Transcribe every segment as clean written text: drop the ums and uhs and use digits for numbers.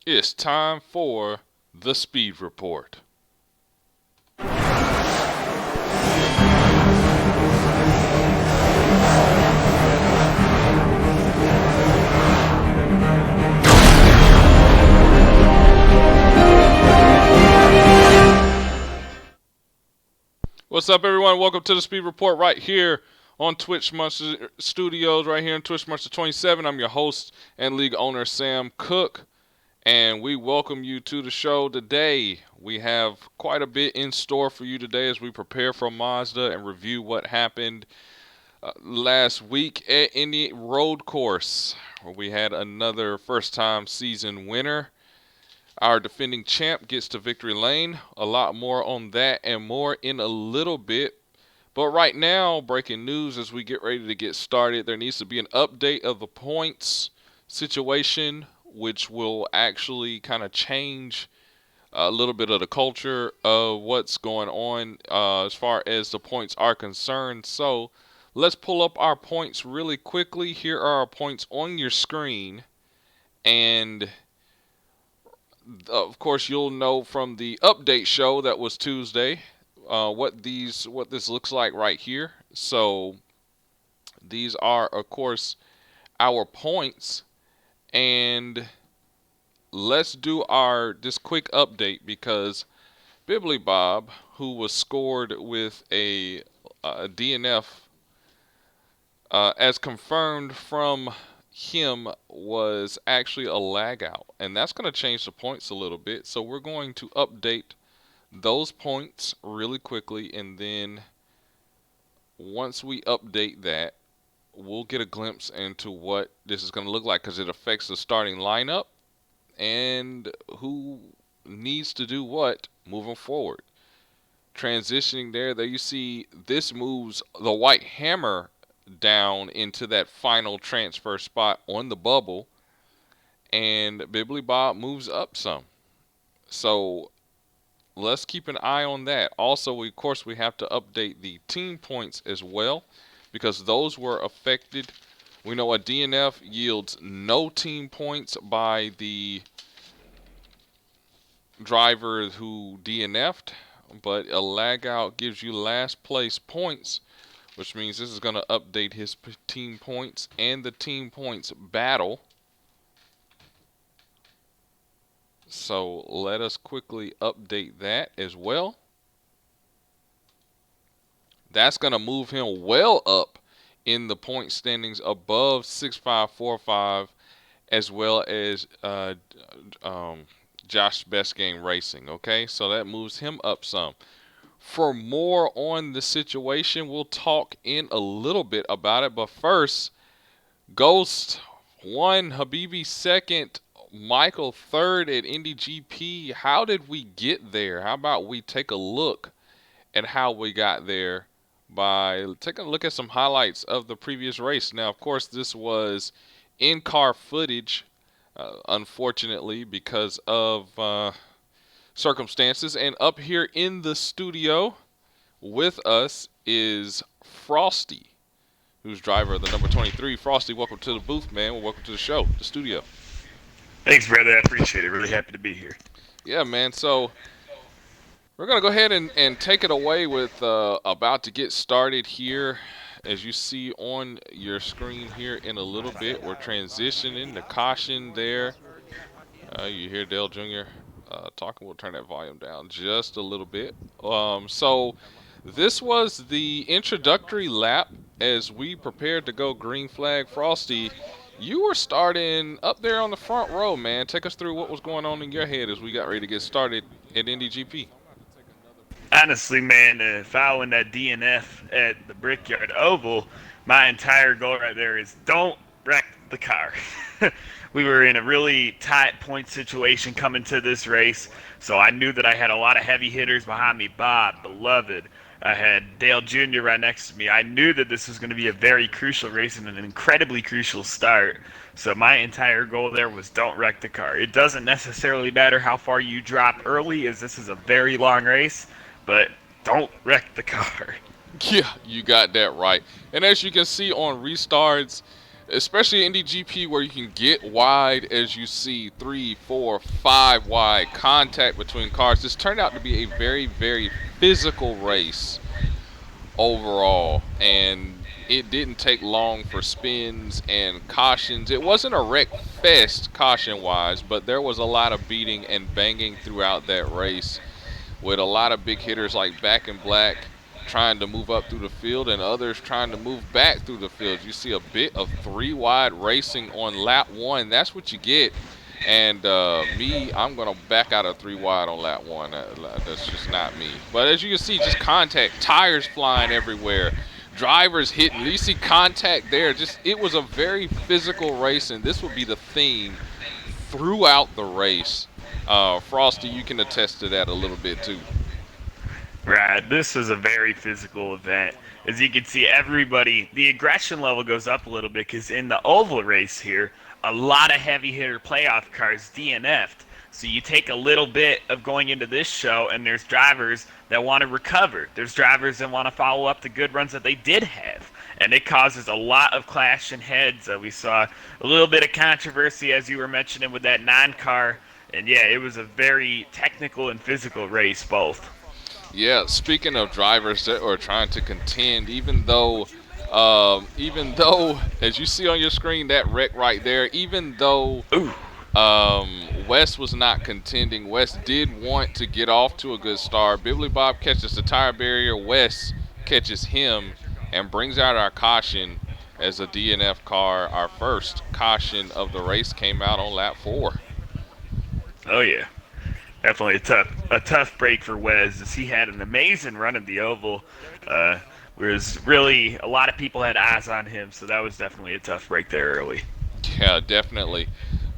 It's time for the Speed Report. What's up, everyone? Welcome to the Speed Report right here on Twitch Monster Studios, right here on Twitch Monster27. I'm your host and league owner, Sam Cook, and we welcome you to the show today. We have quite a bit in store for you today as we prepare for Mazda and review what happened last week at Indy Road Course, where we had another first-time season winner. Our defending champ gets to victory lane. A lot more on that and more in a little bit. But right now, breaking news as we get ready to get started, there needs to be an update of the points situation, which will actually kind of change a little bit of the culture of what's going on as far as the points are concerned. So let's pull up our points really quickly. Here are our points on your screen. And of course, you'll know from the update show that was Tuesday what this looks like right here. So these are, of course, our points, and let's do this quick update because Bibbly Bob, who was scored with a DNF, as confirmed from him, was actually a lag out, and that's going to change the points a little bit. So we're going to update those points really quickly, and then once we update that, we'll get a glimpse into what this is going to look like because it affects the starting lineup and who needs to do what moving forward. Transitioning there you see this moves the white hammer down into that final transfer spot on the bubble, and Bibbly Bob moves up some. So let's keep an eye on that. Also, of course, we have to update the team points as well because those were affected. We know a DNF yields no team points by the driver who DNF'd, but a lag out gives you last place points, which means this is going to update his team points and the team points battle. So let us quickly update that as well. That's going to move him well up in the point standings above 6545, as well as Josh Best Game Racing. Okay, so that moves him up some. For more on the situation, we'll talk in a little bit about it. But first, Ghost 1, Habibi 2nd, Michael 3rd at Indy GP. How did we get there? How about we take a look at how we got there by taking a look at some highlights of the previous race. Now, of course, this was in-car footage, unfortunately, because of circumstances. And up here in the studio with us is Frosty, who's driver of the number 23. Frosty, welcome to the booth, man. Welcome to the show, the studio. Thanks, brother. I appreciate it. Really happy to be here. Yeah, man. So we're going to go ahead and take it away with about to get started here. As you see on your screen here in a little bit, we're transitioning to caution there. You hear Dale Jr. Talking. We'll turn that volume down just a little bit. So this was the introductory lap as we prepared to go green flag. Frosty, you were starting up there on the front row, man. Take us through what was going on in your head as we got ready to get started at Indy GP. Honestly, man, following that DNF at the Brickyard Oval, my entire goal right there is don't wreck the car. We were in a really tight point situation coming to this race, so I knew that I had a lot of heavy hitters behind me. Bob, Beloved. I had Dale Jr. right next to me. I knew that this was going to be a very crucial race and an incredibly crucial start. So my entire goal there was don't wreck the car. It doesn't necessarily matter how far you drop early, as this is a very long race, but don't wreck the car. Yeah, you got that right. And as you can see on restarts, especially in the GP where you can get wide as you see 3, 4, 5 wide contact between cars. This turned out to be a very, very physical race overall, and it didn't take long for spins and cautions. It wasn't a wreck fest caution wise, but there was a lot of beating and banging throughout that race with a lot of big hitters like Back in Black trying to move up through the field and others trying to move back through the field. You see a bit of 3 wide racing on lap 1. That's what you get. And me, I'm going to back out of 3 wide on lap 1. That's just not me. But as you can see, just contact, tires flying everywhere, drivers hitting. You see contact there. Just it was a very physical race, and this would be the theme throughout the race. Frosty, you can attest to that a little bit too. Right, this was a very physical event. As you can see, everybody, the aggression level goes up a little bit because in the oval race here, a lot of heavy hitter playoff cars DNF'd. So you take a little bit of going into this show, and there's drivers that want to recover. There's drivers that want to follow up the good runs that they did have. And it causes a lot of clashing heads. We saw a little bit of controversy, as you were mentioning, with that 9 car. And yeah, it was a very technical and physical race, both. Yeah, speaking of drivers that are trying to contend, even though, as you see on your screen, that wreck right there, even though Ooh. West was not contending, West did want to get off to a good start. Bibbly Bob catches the tire barrier, West catches him and brings out our caution as a DNF car. Our first caution of the race came out on lap 4. Oh yeah, definitely a tough break for Wes, as he had an amazing run at the oval. Uh, whereas really a lot of people had eyes on him, so that was definitely a tough break there early. Yeah, definitely.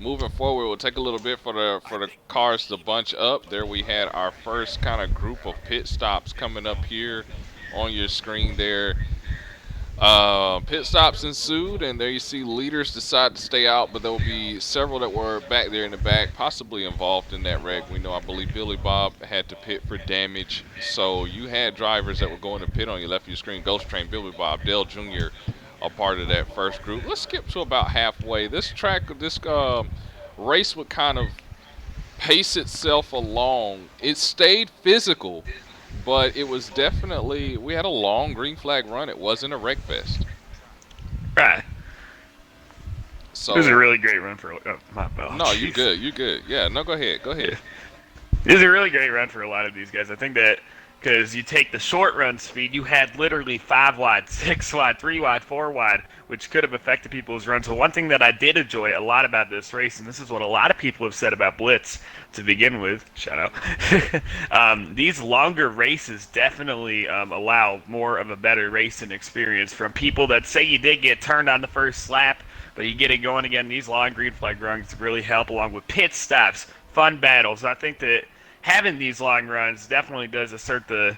Moving forward, we'll take a little bit for the cars to bunch up. There we had our first kind of group of pit stops coming up here on your screen there. Pit stops ensued, and there you see leaders decide to stay out, but there will be several that were back there in the back, possibly involved in that wreck. We know, I believe Billy Bob had to pit for damage, so you had drivers that were going to pit on your left of your screen. Ghost Train, Billy Bob, Dale Jr., a part of that first group. Let's skip to about halfway. This race would kind of pace itself along. It stayed physical, but it was definitely, we had a long green flag run. It wasn't a wreck fest. Right. It was a So really great run for. Oh, my bad. no, you Jeez. good, you good. Yeah, no, go ahead, go ahead. Yeah. It was a really great run for a lot of these guys. I think that because you take the short run speed, you had literally 5 wide, 6 wide, 3 wide, 4 wide, which could have affected people's runs. So one thing that I did enjoy a lot about this race, and this is what a lot of people have said about Blitz to begin with, shout out, these longer races definitely allow more of a better racing experience from people that say you did get turned on the first lap, but you get it going again. These long green flag runs really help, along with pit stops, fun battles. I think that having these long runs definitely does assert the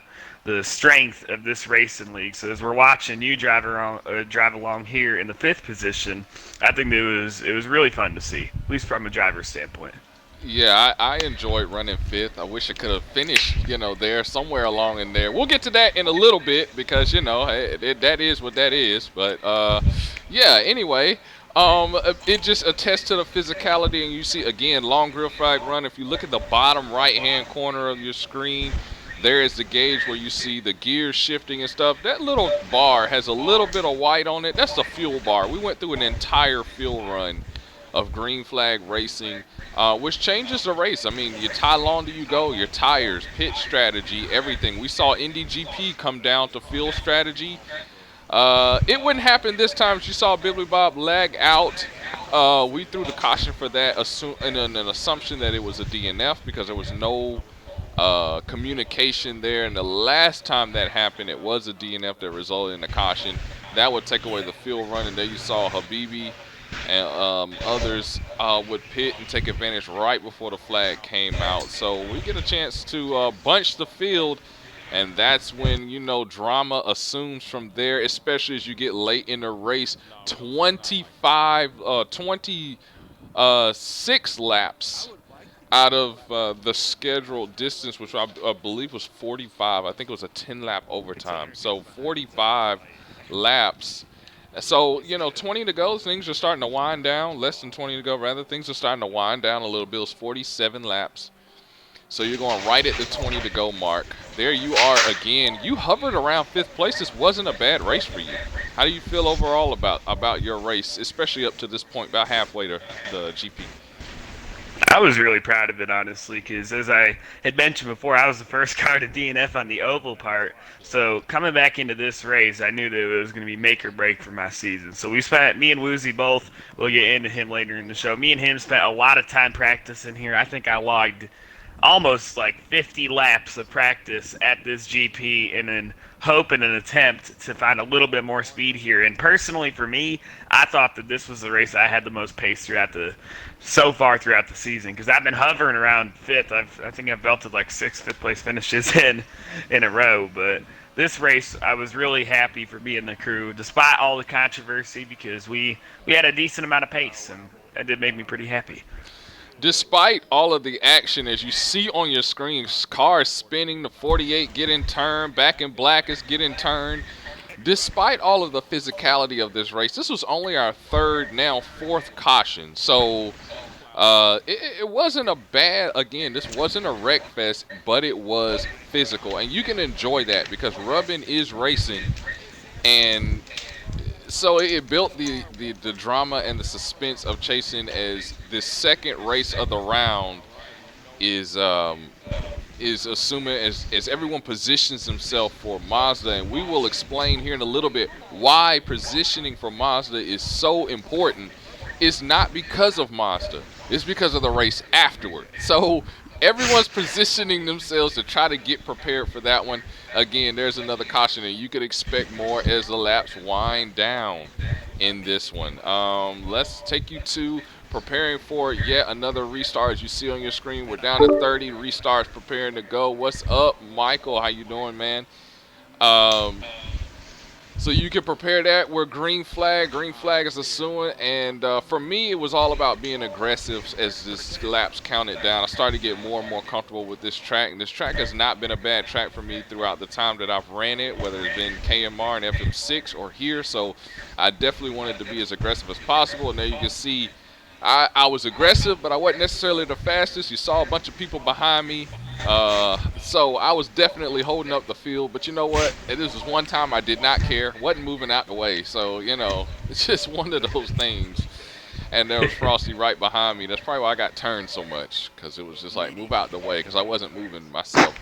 strength of this racing league. So as we're watching you drive along here in the 5th position, I think it was really fun to see, at least from a driver's standpoint. Yeah, I enjoyed running 5th. I wish I could have finished, there somewhere along in there. We'll get to that in a little bit because that is what that is. But yeah. Anyway, it just attests to the physicality, and you see again long grill flag run. If you look at the bottom right-hand corner of your screen, there is the gauge where you see the gears shifting and stuff. That little bar has a little bit of white on it. That's the fuel bar. We went through an entire fuel run of green flag racing, which changes the race. I mean, how long do you go? Your tires, pit strategy, everything. We saw Indy GP come down to field strategy. It wouldn't happen this time. You saw Billy Bob lag out. We threw the caution for that, in an assumption that it was a DNF because there was no communication there. And the last time that happened, it was a DNF that resulted in a caution. That would take away the field run. And there you saw Habibi and others would pit and take advantage right before the flag came out. So we get a chance to bunch the field, and that's when drama assumes from there, especially as you get late in the race. 26 laps out of the scheduled distance, which I believe was 45. I think it was a 10-lap overtime. So 45 laps. So, 20 to go, things are starting to wind down. Less than 20 to go, rather. Things are starting to wind down a little bit. It's 47 laps. So you're going right at the 20 to go mark. There you are again. You hovered around fifth place. This wasn't a bad race for you. How do you feel overall about your race, especially up to this point, about halfway to the GP? I was really proud of it, honestly, because as I had mentioned before, I was the first car to DNF on the oval part. So coming back into this race, I knew that it was going to be make or break for my season. So we spent, me and Woozy both, we'll get into him later in the show. Me and him spent a lot of time practicing here. I think I logged almost like 50 laps of practice at this GP and then hope and an attempt to find a little bit more speed here. And personally, for me, I thought that this was the race I had the most pace throughout the so far throughout the season because I've been hovering around fifth. I think I've belted like six fifth place finishes in a row, but this race I was really happy for being the crew despite all the controversy because we had a decent amount of pace and that did make me pretty happy. Despite all of the action, as you see on your screen, cars spinning, the 48 getting turned, back in black is getting turned. Despite all of the physicality of this race, this was only our third, now fourth caution. So it wasn't a bad, again, this wasn't a wreck fest, but it was physical. And you can enjoy that because rubbing is racing. And so it built the drama and the suspense of chasing as this second race of the round is assuming as everyone positions themselves for Mazda, and we will explain here in a little bit why positioning for Mazda is so important. It's not because of Mazda, it's because of the race afterward. So everyone's positioning themselves to try to get prepared for that one. Again, there's another caution, and you could expect more as the laps wind down in this one. Let's take you to preparing for yet another restart. As you see on your screen, we're down to 30 restarts preparing to go. What's up, Michael? How you doing, man? Um, so you can prepare that. We're green flag. Green flag is a suing. And for me, it was all about being aggressive as this laps counted down. I started to get more and more comfortable with this track. And this track has not been a bad track for me throughout the time that I've ran it, whether it's been KMR and FM6 or here. So I definitely wanted to be as aggressive as possible. And there you can see I was aggressive, but I wasn't necessarily the fastest. You saw a bunch of people behind me. So I was definitely holding up the field. But you know what? This was one time I did not care. Wasn't moving out the way. So, it's just one of those things. And there was Frosty right behind me. That's probably why I got turned so much. Because it was just like, move out the way. Because I wasn't moving myself.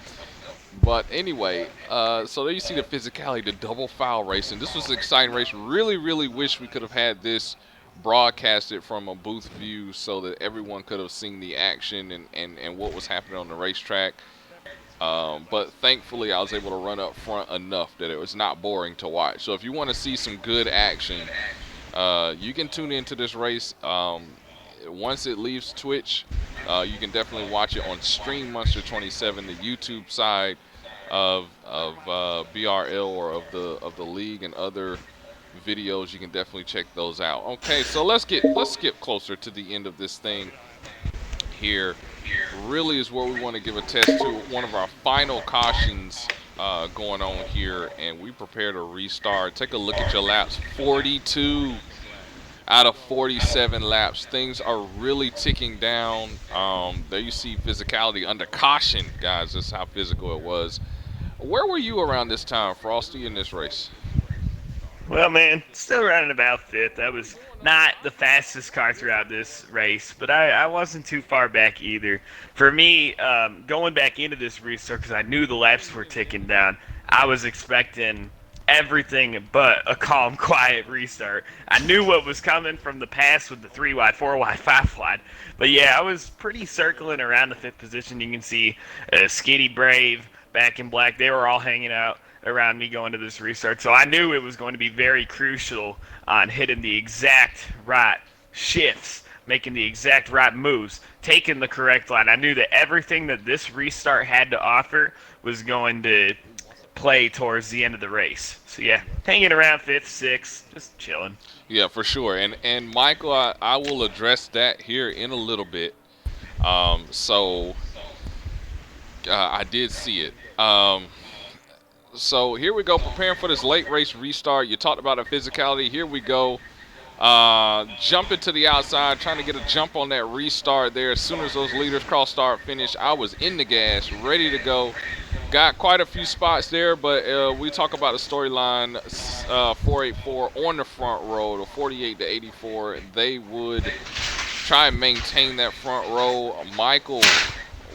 But anyway, so there you see the physicality, the double foul racing. This was an exciting race. Really, really wish we could have had this broadcasted from a booth view so that everyone could have seen the action and what was happening on the racetrack. But thankfully, I was able to run up front enough that it was not boring to watch. So if you want to see some good action, you can tune into this race. Once it leaves Twitch, you can definitely watch it on Stream Monster27, the YouTube side of BRL or of the league and other videos. You can definitely check those out. Okay, so let's skip closer to the end of this thing here. Really is where we want to give a test to one of our final cautions going on here, and we prepare to restart. Take a look at your laps. 42 out of 47 laps. Things are really ticking down. There you see physicality under caution, guys. That's how physical it was. Where were you around this time, Frosty, in this race? Well, man, still running about fifth. I was not the fastest car throughout this race, but I wasn't too far back either. For me, going back into this restart, because I knew the laps were ticking down, I was expecting everything but a calm, quiet restart. I knew what was coming from the past with the 3 wide, 4 wide, 5 wide. But yeah, I was pretty circling around the fifth position. You can see Skitty Brave, Back in Black, they were all hanging out around me going to this restart. So I knew it was going to be very crucial on hitting the exact right shifts, making the exact right moves, taking the correct line. I knew that everything that this restart had to offer was going to play towards the end of the race. So yeah, hanging around fifth, sixth, just chilling. Yeah, for sure. And Michael, I will address that here in a little bit. So I did see it. So here we go, preparing for this late race restart. You talked about a physicality. Here we go. Jumping to the outside, trying to get a jump on that restart there. As soon as those leaders cross start finish, I was in the gas, ready to go. Got quite a few spots there, but we talk about the storyline 484 on the front row, the 48 to 84. They would try and maintain that front row. Michael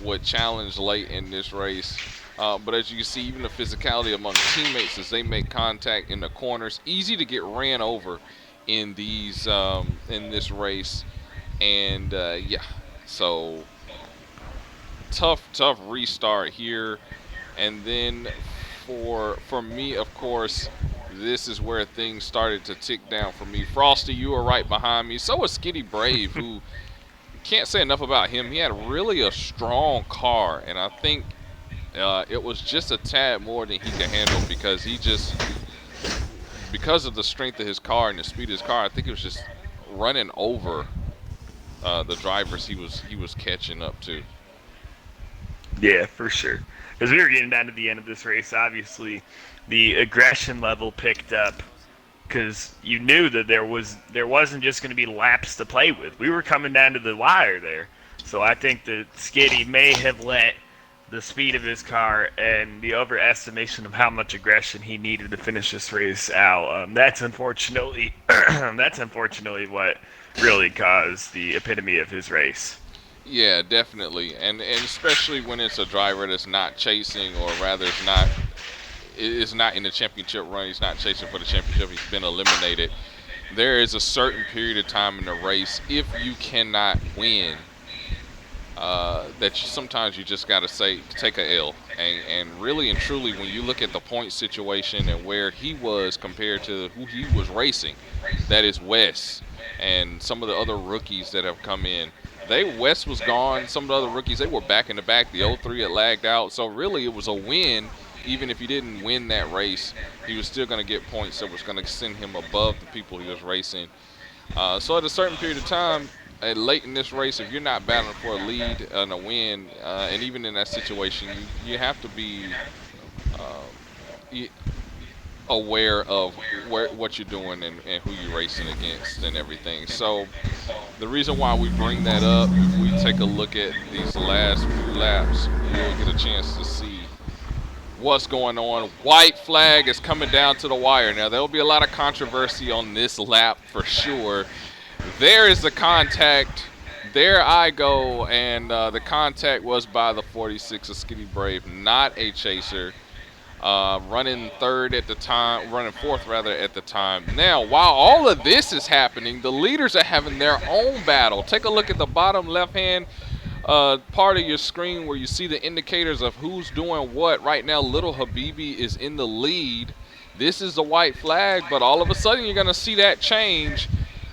would challenge late in this race. But as you can see, even the physicality among teammates as they make contact in the corners, easy to get ran over in these in this race. And yeah, so tough restart here. And then for me, of course, this is where things started to tick down for me. Frosty, you were right behind me. So was Skitty Brave, who can't say enough about him. He had really a strong car, and I think it was just a tad more than he could handle because of the strength of his car and the speed of his car. I think it was just running over the drivers he was catching up to. Yeah, for sure. As we were getting down to the end of this race, obviously the aggression level picked up because you knew that there wasn't just going to be laps to play with. We were coming down to the wire there, so I think that Skitty may have let the speed of his car and the overestimation of how much aggression he needed to finish this race out. That's unfortunately that's unfortunately what really caused the epitome of his race. Yeah, definitely, and especially when it's a driver that's not chasing, or rather, is not in the championship run. He's not chasing for the championship. He's been eliminated. There is a certain period of time in the race, if you cannot win, sometimes you just got to say take a L. And really and truly, when you look at the point situation and where he was compared to who he was racing, that is Wes and some of the other rookies that have come in. Wes was gone. Some of the other rookies, they were back in the back. The 03 had lagged out. So really, it was a win. Even if he didn't win that race, he was still going to get points that was going to send him above the people he was racing. So at a certain period of time, late in this race, if you're not battling for a lead and a win, and even in that situation, you have to be uh, aware of what you're doing and who you're racing against and everything. So the reason why we bring that up, if we take a look at these last few laps, we'll get a chance to see what's going on. White flag is coming down to the wire. Now, there'll be a lot of controversy on this lap for sure. There is the contact. There I go, and the contact was by the 46 of Skitty Brave, not a chaser. Running third at the time, running fourth rather at the time. Now, while all of this is happening, the leaders are having their own battle. Take a look at the bottom left-hand part of your screen where you see the indicators of who's doing what. Right now, Little Habibi is in the lead. This is the white flag, but all of a sudden you're going to see that change.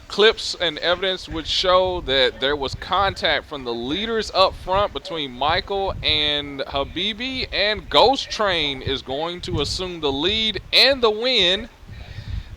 Clips and evidence would show that there was contact from the leaders up front between Michael and Habibi, and Ghost Train is going to assume the lead and the win.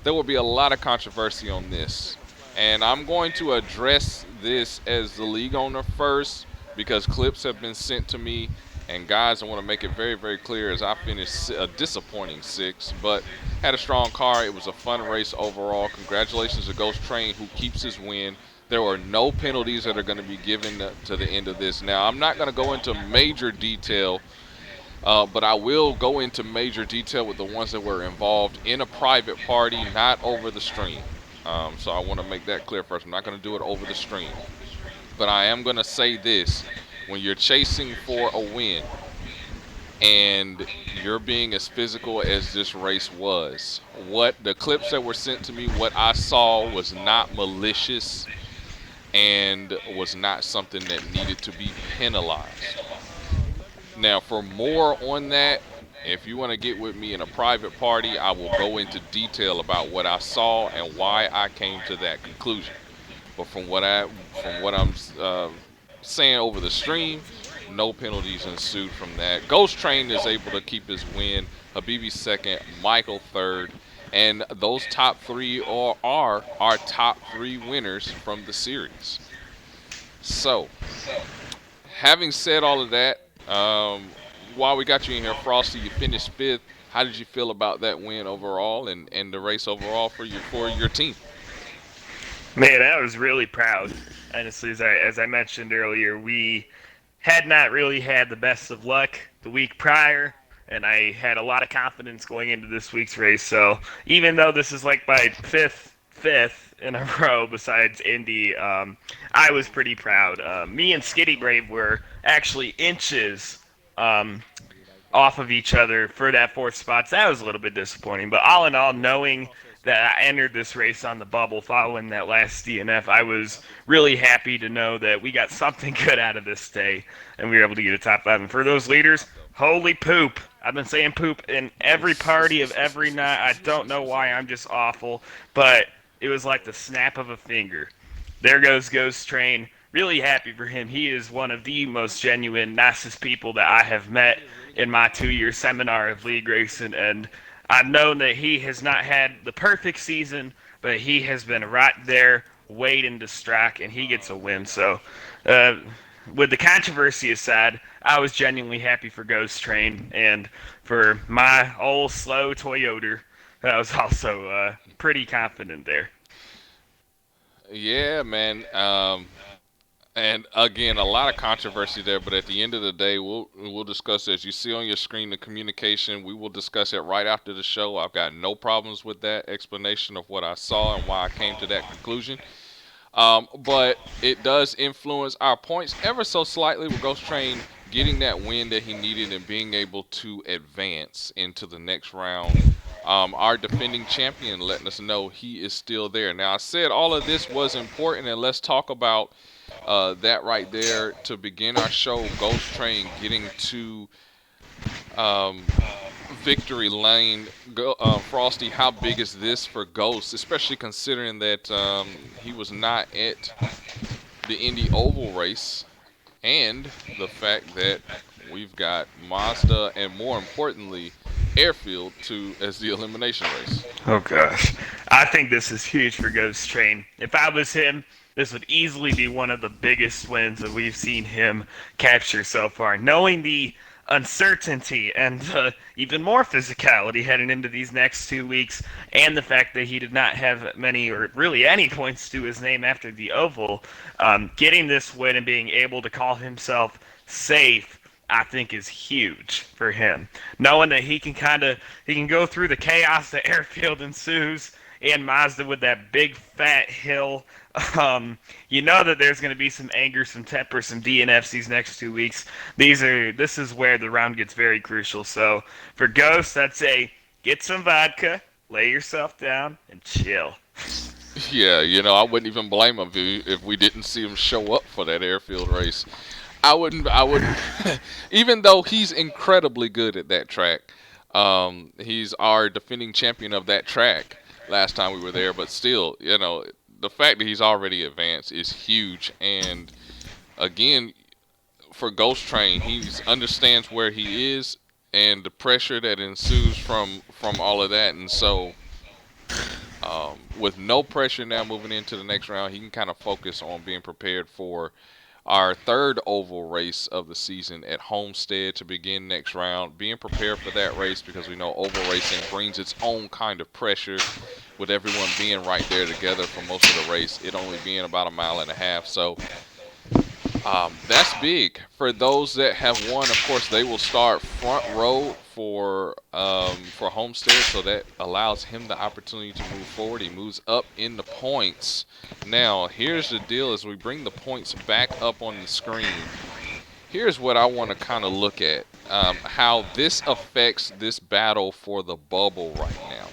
There will be a lot of controversy on this, and I'm going to address this as the league owner first because clips have been sent to me. And guys, I want to make it very, very clear as I finished a disappointing sixth, but had a strong car. It was a fun race overall. Congratulations to Ghost Train, who keeps his win. There are no penalties that are going to be given to the end of this. Now, I'm not going to go into major detail, but I will go into major detail with the ones that were involved in a private party, not over the stream. So I want to make that clear first. I'm not going to do it over the stream. But I am going to say this. When you're chasing for a win and you're being as physical as this race was, what the clips that were sent to me, what I saw was not malicious and was not something that needed to be penalized. Now, for more on that, if you want to get with me in a private party, I will go into detail about what I saw and why I came to that conclusion. But from what I'm saying over the stream, no penalties ensued from that. Ghost Train is able to keep his win. Habibi second, Michael third, and those top three are our top three winners from the series. So, having said all of that, while we got you in here, Frosty, you finished fifth. How did you feel about that win overall and the race overall for your team? Man, I was really proud. Honestly, as I mentioned earlier, we had not really had the best of luck the week prior, and I had a lot of confidence going into this week's race. So even though this is like my fifth in a row besides Indy, I was pretty proud. Me and Skitty Brave were actually inches um, off of each other for that fourth spot. So that was a little bit disappointing. But all in all, knowing that I entered this race on the bubble following that last DNF, I was really happy to know that we got something good out of this day and we were able to get a top five. And for those leaders, holy poop. I've been saying poop in every party of every night. I don't know why I'm just awful, but it was like the snap of a finger. There goes Ghost Train. Really happy for him. He is one of the most genuine, nicest people that I have met in my 2 year seminar of league racing, and I've known that he has not had the perfect season, but he has been right there waiting to strike, and he gets a win. So, uh, with the controversy aside, I was genuinely happy for Ghost Train and for my old slow Toyota. I was also pretty confident there. Yeah, man. And again, a lot of controversy there, but at the end of the day, we'll discuss as you see on your screen the communication. We will discuss it right after the show. I've got no problems with that explanation of what I saw and why I came to that conclusion. But it does influence our points ever so slightly with Ghost Train getting that win that he needed and being able to advance into the next round. Our defending champion letting us know he is still there. Now, I said all of this was important, and let's talk about that right there to begin our show. Ghost Train getting to um, victory lane. Frosty, how big is this for Ghost, especially considering that he was not at the Indy Oval race, and the fact that we've got Mazda and more importantly Airfield to as the elimination race. Oh gosh. I think this is huge for Ghost Train. If I was him, this would easily be one of the biggest wins that we've seen him capture so far. Knowing the uncertainty and even more physicality heading into these next 2 weeks, and the fact that he did not have many or really any points to his name after the Oval, getting this win and being able to call himself safe I think is huge for him. Knowing that he can go through the chaos that Airfield ensues and Mazda with that big fat hill. You know that there's going to be some anger, some temper, some DNFs these next 2 weeks. This is where the round gets very crucial. So for Ghost, I'd say get some vodka, lay yourself down, and chill. Yeah, I wouldn't even blame him if we didn't see him show up for that Airfield race. I wouldn't. Even though he's incredibly good at that track, he's our defending champion of that track last time we were there. But still, the fact that he's already advanced is huge. And again, for Ghost Train, he understands where he is and the pressure that ensues from all of that. And so, with no pressure now moving into the next round, he can kind of focus on being prepared for our third oval race of the season at Homestead to begin next round. Being prepared for that race because we know oval racing brings its own kind of pressure with everyone being right there together for most of the race, it only being about a mile and a half. So that's big. For those that have won, of course, they will start front row for Homestead, so that allows him the opportunity to move forward. He moves up in the points. Now, here's the deal: as we bring the points back up on the screen, here's what I want to kind of look at: how this affects this battle for the bubble right now.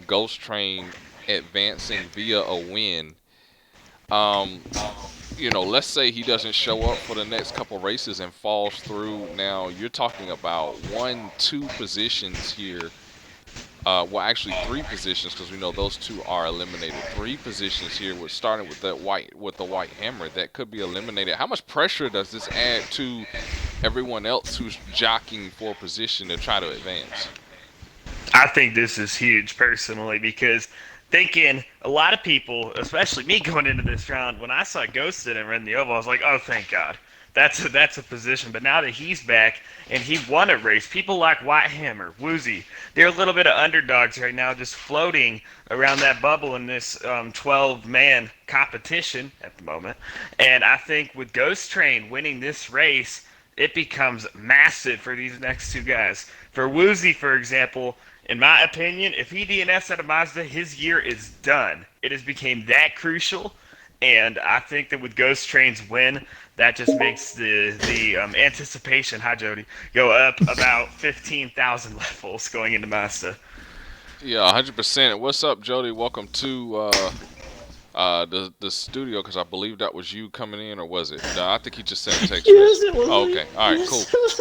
Ghost Train advancing via a win. Um, let's say he doesn't show up for the next couple races and falls through. Now you're talking about 1, 2 positions here. Well, actually 3 positions because we know those two are eliminated. 3 positions here. We're starting with the white hammer that could be eliminated. How much pressure does this add to everyone else who's jockeying for position to try to advance? I think this is huge personally because thinking a lot of people, especially me going into this round, when I saw Ghost didn't run the oval, I was like, oh, thank God. That's a position. But now that he's back and he won a race, people like Whitehammer, Woozy, they're a little bit of underdogs right now, just floating around that bubble in this 12-man competition at the moment. And I think with Ghost Train winning this race, it becomes massive for these next two guys. For Woozy, for example, in my opinion, if he DNFs out of Mazda, his year is done. It has become that crucial, and I think that with Ghost Train's win, that just makes the anticipation, hi Jody, go up about 15,000 levels going into Mazda. Yeah, 100%. What's up, Jody? Welcome to the studio, because I believe that was you coming in, or was it? No, I think he just sent a text Yes, message. it was Oh, me. okay. All right, cool. Yes, it was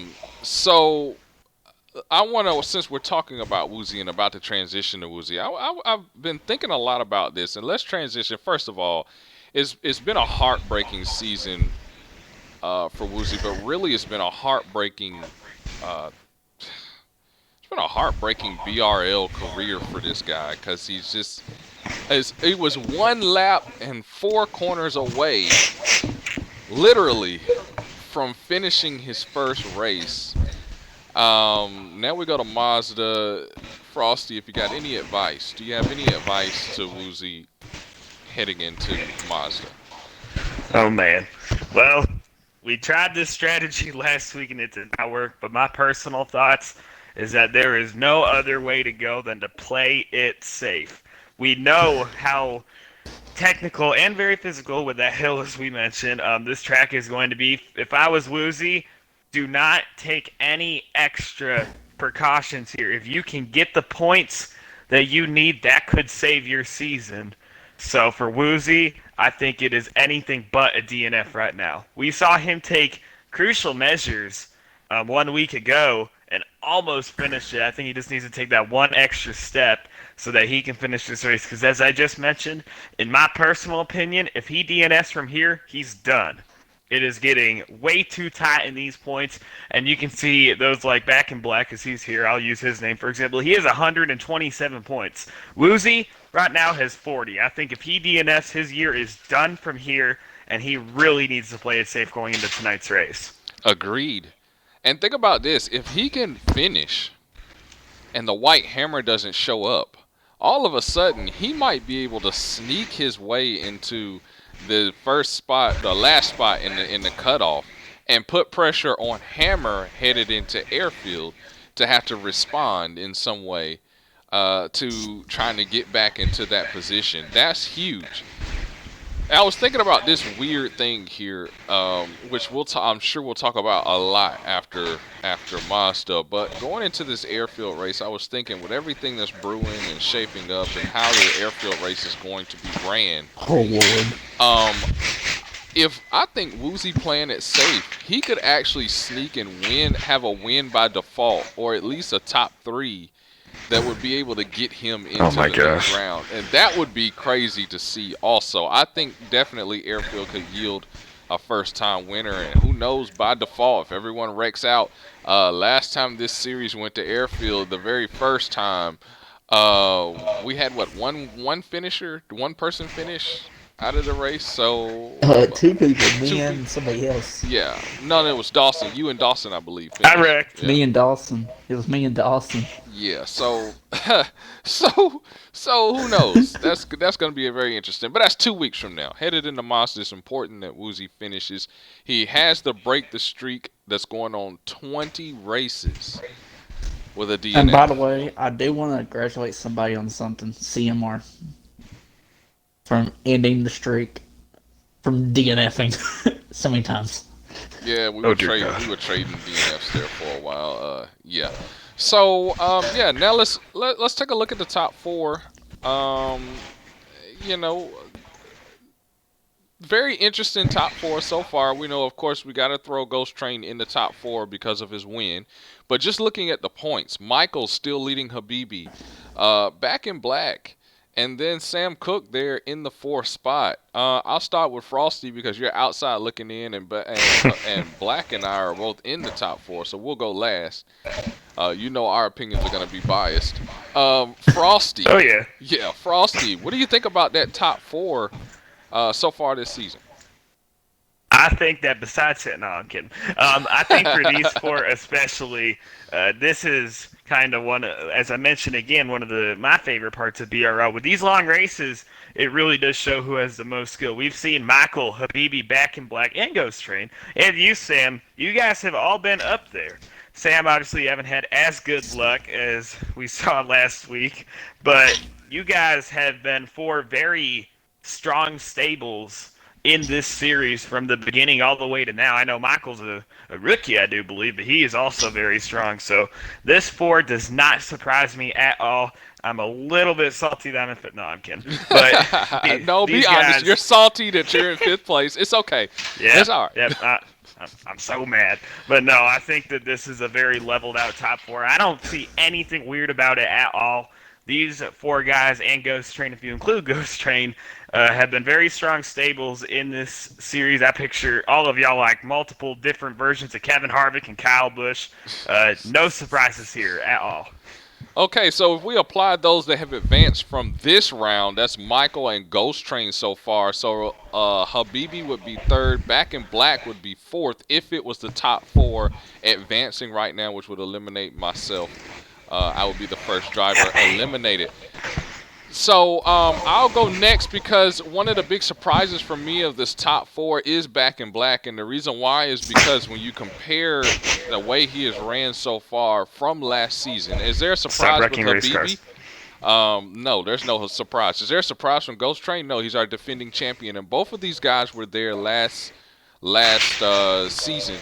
me. So I want to, since we're talking about Woozy and about to transition to Woozy, I've been thinking a lot about this, and let's transition. First of all, it's been a heartbreaking season for Woozy, but really it's been a heartbreaking BRL career for this guy, because he's just, as he was one lap and four corners away, literally, from finishing his first race. Now we go to Mazda. Frosty, if you got any advice, do you have any advice to Woozy heading into Mazda? Oh man. Well, we tried this strategy last week and it did not work, but my personal thoughts is that there is no other way to go than to play it safe. We know how technical and very physical with that hill, as we mentioned. This track is going to be. If I was Woozy, do not take any extra precautions here. If you can get the points that you need, that could save your season. So for Woozy, I think it is anything but a DNF right now. We saw him take crucial measures 1 week ago and almost finish it. I think he just needs to take that one extra step so that he can finish this race. Because as I just mentioned, in my personal opinion, if he DNFs from here, he's done. It is getting way too tight in these points, and you can see those like Back in Black, as he's here. I'll use his name for example. He has 127 points. Woozy right now has 40. I think if he DNFs, his year is done from here, and he really needs to play it safe going into tonight's race. Agreed. And think about this: if he can finish, and the white hammer doesn't show up, all of a sudden he might be able to sneak his way into the first spot, the last spot in the cutoff, and put pressure on Hammer headed into airfield to have to respond in some way to trying to get back into that position. That's huge. I was thinking about this weird thing here, which I'm sure we'll talk about a lot after Mazda. But going into this airfield race, I was thinking with everything that's brewing and shaping up, and how the airfield race is going to be ran. Oh Lord. If I think Woozy playing it safe, he could actually sneak and have a win by default, or at least a top 3 that would be able to get him into the next round. And that would be crazy to see also. I think definitely airfield could yield a first-time winner. And who knows, by default, if everyone wrecks out. Last time this series went to airfield, the very first time, we had, one finisher, one person finish out of the race. So 2 people, me and somebody else. yeah, no, it was Dawson. You and Dawson, I believe, I finished. wrecked. Yeah. Me and Dawson. It was me and Dawson. Yeah, so so who knows? That's going to be a very interesting. But that's 2 weeks from now. Headed into Mazda, it's important that Woozy finishes. He has to break the streak that's going on 20 races with a DNF. And by the way, I do want to congratulate somebody on something. CMR. From ending the streak. From DNFing so many times. Yeah, we were trading DNFs there for a while. Yeah. So yeah, now let's take a look at the top 4. You know, very interesting top 4 so far. We know, of course, we got to throw Ghost Train in the top 4 because of his win. But just looking at the points, Michael's still leading Habibi. Back in Black. And then Sam Cook there in the 4th spot. I'll start with Frosty because you're outside looking in, and Black and I are both in the top 4, so we'll go last. You know our opinions are going to be biased. Frosty. Oh yeah. Yeah, Frosty. What do you think about that top 4 so far this season? I think that besides it, no, I'm kidding. I think for these 4 especially, this is kind of one, as I mentioned again, one of my favorite parts of BRL. With these long races, it really does show who has the most skill. We've seen Michael, Habibi, Back in Black, and Ghost Train, and you, Sam. You guys have all been up there. Sam, obviously, you haven't had as good luck as we saw last week, but you guys have been 4 very strong stables in this series from the beginning all the way to now. I know Michael's a rookie, I do believe, but he is also very strong. So this 4 does not surprise me at all. I'm a little bit salty that I'm in 5th. No, I'm kidding. But No, be honest. You're salty that you're in 5th place. It's okay. Yeah, It's all right. yeah. I'm so mad. But no, I think that this is a very leveled out top 4. I don't see anything weird about it at all. These 4 guys and Ghost Train, if you include Ghost Train, have been very strong stables in this series. I picture all of y'all like multiple different versions of Kevin Harvick and Kyle Busch. No surprises here at all. Okay, so if we apply those that have advanced from this round, that's Michael and Ghost Train so far. So Habibi would be 3rd, Back in Black would be 4th if it was the top 4 advancing right now, which would eliminate myself. I would be the first driver eliminated. So I'll go next because one of the big surprises for me of this top 4 is Back in Black, and the reason why is because when you compare the way he has ran so far from last season, is there a surprise with Habibi? No, there's no surprise. Is there a surprise from Ghost Train? No, he's our defending champion, and both of these guys were there last season.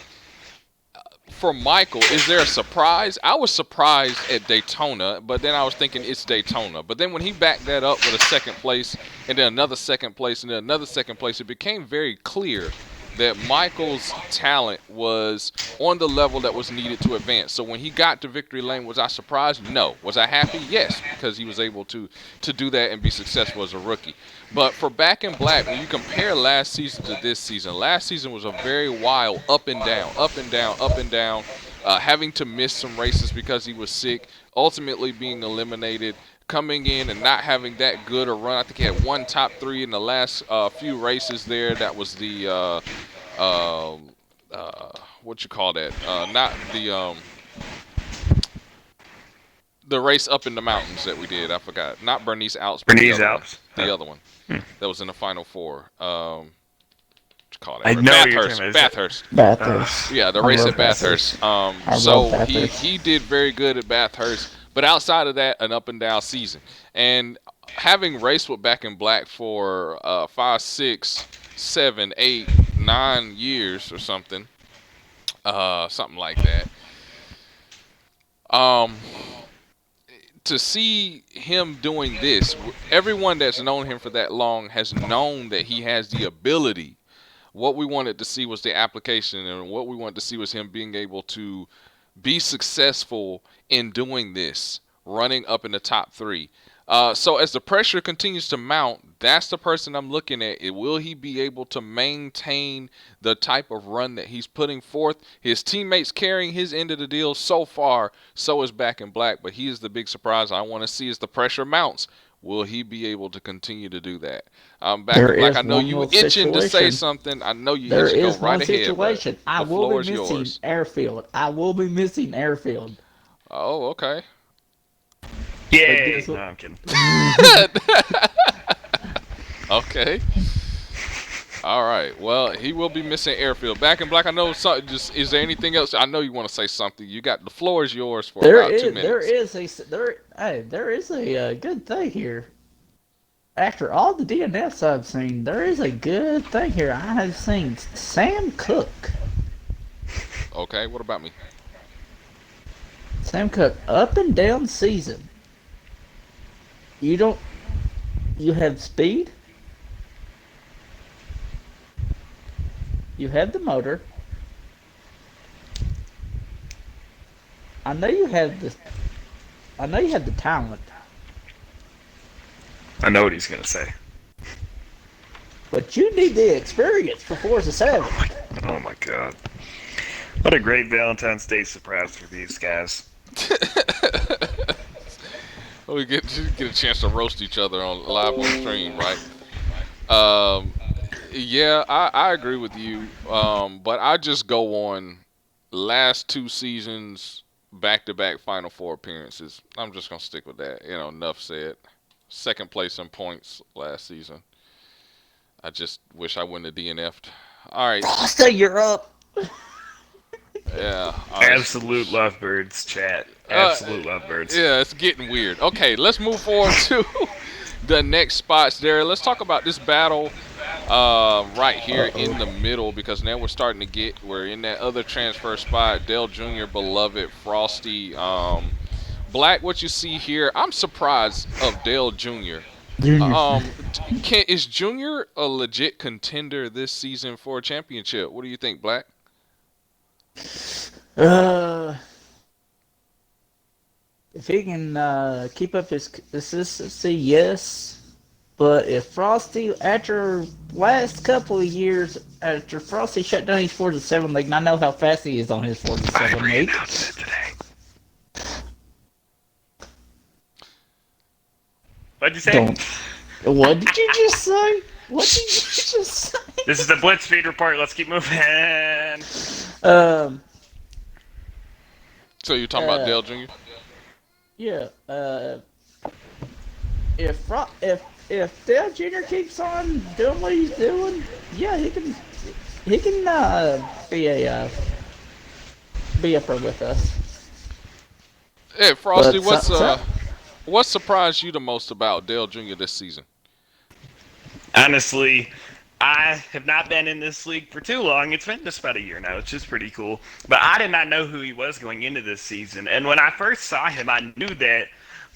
For Michael, is there a surprise? I was surprised at Daytona, but then I was thinking it's Daytona. But then when he backed that up with a 2nd place, and then another 2nd place, and then another 2nd place, it became very clear that Michael's talent was on the level that was needed to advance. So when he got to victory lane, was I surprised? No. Was I happy? Yes, because he was able to do that and be successful as a rookie. But for Back in Black, when you compare last season to this season, last season was a very wild up and down, up and down, up and down, having to miss some races because he was sick, ultimately being eliminated, coming in and not having that good a run. I think he had 1 top 3 in the last few races there. That was the what you call that? Not the race up in the mountains that we did. I forgot. Not Bernice Alps. Bernice Alps. The other one. That was in the final 4. What you call that? I know you're talking about Bathurst. Yeah, the race at Bathurst. So he did very good at Bathurst. But outside of that, an up and down season. And having raced with Back in Black for 5, 6, 7, 8, 9 years or something like that. To see him doing this, everyone that's known him for that long has known that he has the ability. What we wanted to see was the application, and what we wanted to see was him being able to be successful in doing this, running up in the top 3. So as the pressure continues to mount, that's the person I'm looking at. Will he be able to maintain the type of run that he's putting forth? His teammates carrying his end of the deal so far. So is Back in Black, but he is the big surprise I want to see as the pressure mounts. Will he be able to continue to do that? Back in Black, I know you itching to say something. I know you itching to go right ahead. Situation. I will be missing Airfield. I will be missing Airfield. Oh, okay. Yay! No, I'm kidding. Okay. All right. Well, he will be missing Airfield. Back in Black, I know something. Just is there anything else? I know you want to say something. You got the floor is yours for about 2 minutes. There is a good thing here. After all the DNFs I've seen, there is a good thing here. I have seen Sam Cook. Okay. What about me? Sam Cook, up and down season. You have speed. You have the motor. I know you have the talent. I know what he's gonna say. But you need the experience for Forza 7. Oh my god. What a great Valentine's Day surprise for these guys. We get a chance to roast each other on live on stream, right? Um, yeah, I agree with you. But I just go on last two seasons back to back Final Four appearances. I'm just gonna stick with that. Enough said. Second place in points last season. I just wish I wouldn't have DNF'd. All right. Frosty, you're up. Yeah. Absolute lovebirds, chat. Uh, Absolute lovebirds. yeah, it's getting weird. Okay, let's move forward to the next spots there. Let's talk about this battle right here in the middle, because now we're in that other transfer spot. Dale Jr., Beloved, Frosty, Black. What you see here, I'm surprised of Dale Jr. Junior. Is Junior a legit contender this season for a championship? What do you think, Black? Uh, if he can keep up his consistency, yes. But if Frosty, after last couple of years, after Frosty shut down his 4-7 league, and I know how fast he is on his 4-7 league. What'd you say? What did you just say? What did you just say? This is the Blitz Feed Report. Let's keep moving. So you're talking about Dale Jr.? Yeah. If Dale Jr. keeps on doing what he's doing, yeah, he can be a pro with us. Hey, Frosty, But what surprised you the most about Dale Jr. this season? Honestly, I have not been in this league for too long. It's been just about a year now, which is pretty cool. But I did not know who he was going into this season. And when I first saw him, I knew that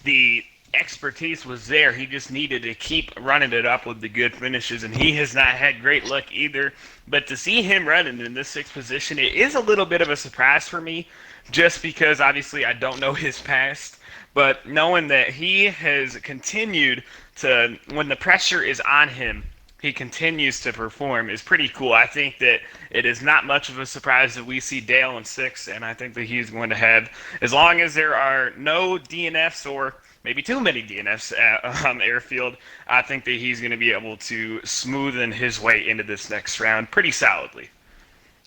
the expertise was there. He just needed to keep running it up with the good finishes, and he has not had great luck either. But to see him running in this sixth position, it is a little bit of a surprise for me, just because obviously I don't know his past. But knowing that he has continued to, when the pressure is on him, he continues to perform is pretty cool. I think that it is not much of a surprise that we see Dale in six, and I think that he's going to have, as long as there are no DNFs or maybe too many DNFs at Airfield, I think that he's going to be able to smoothen his way into this next round pretty solidly.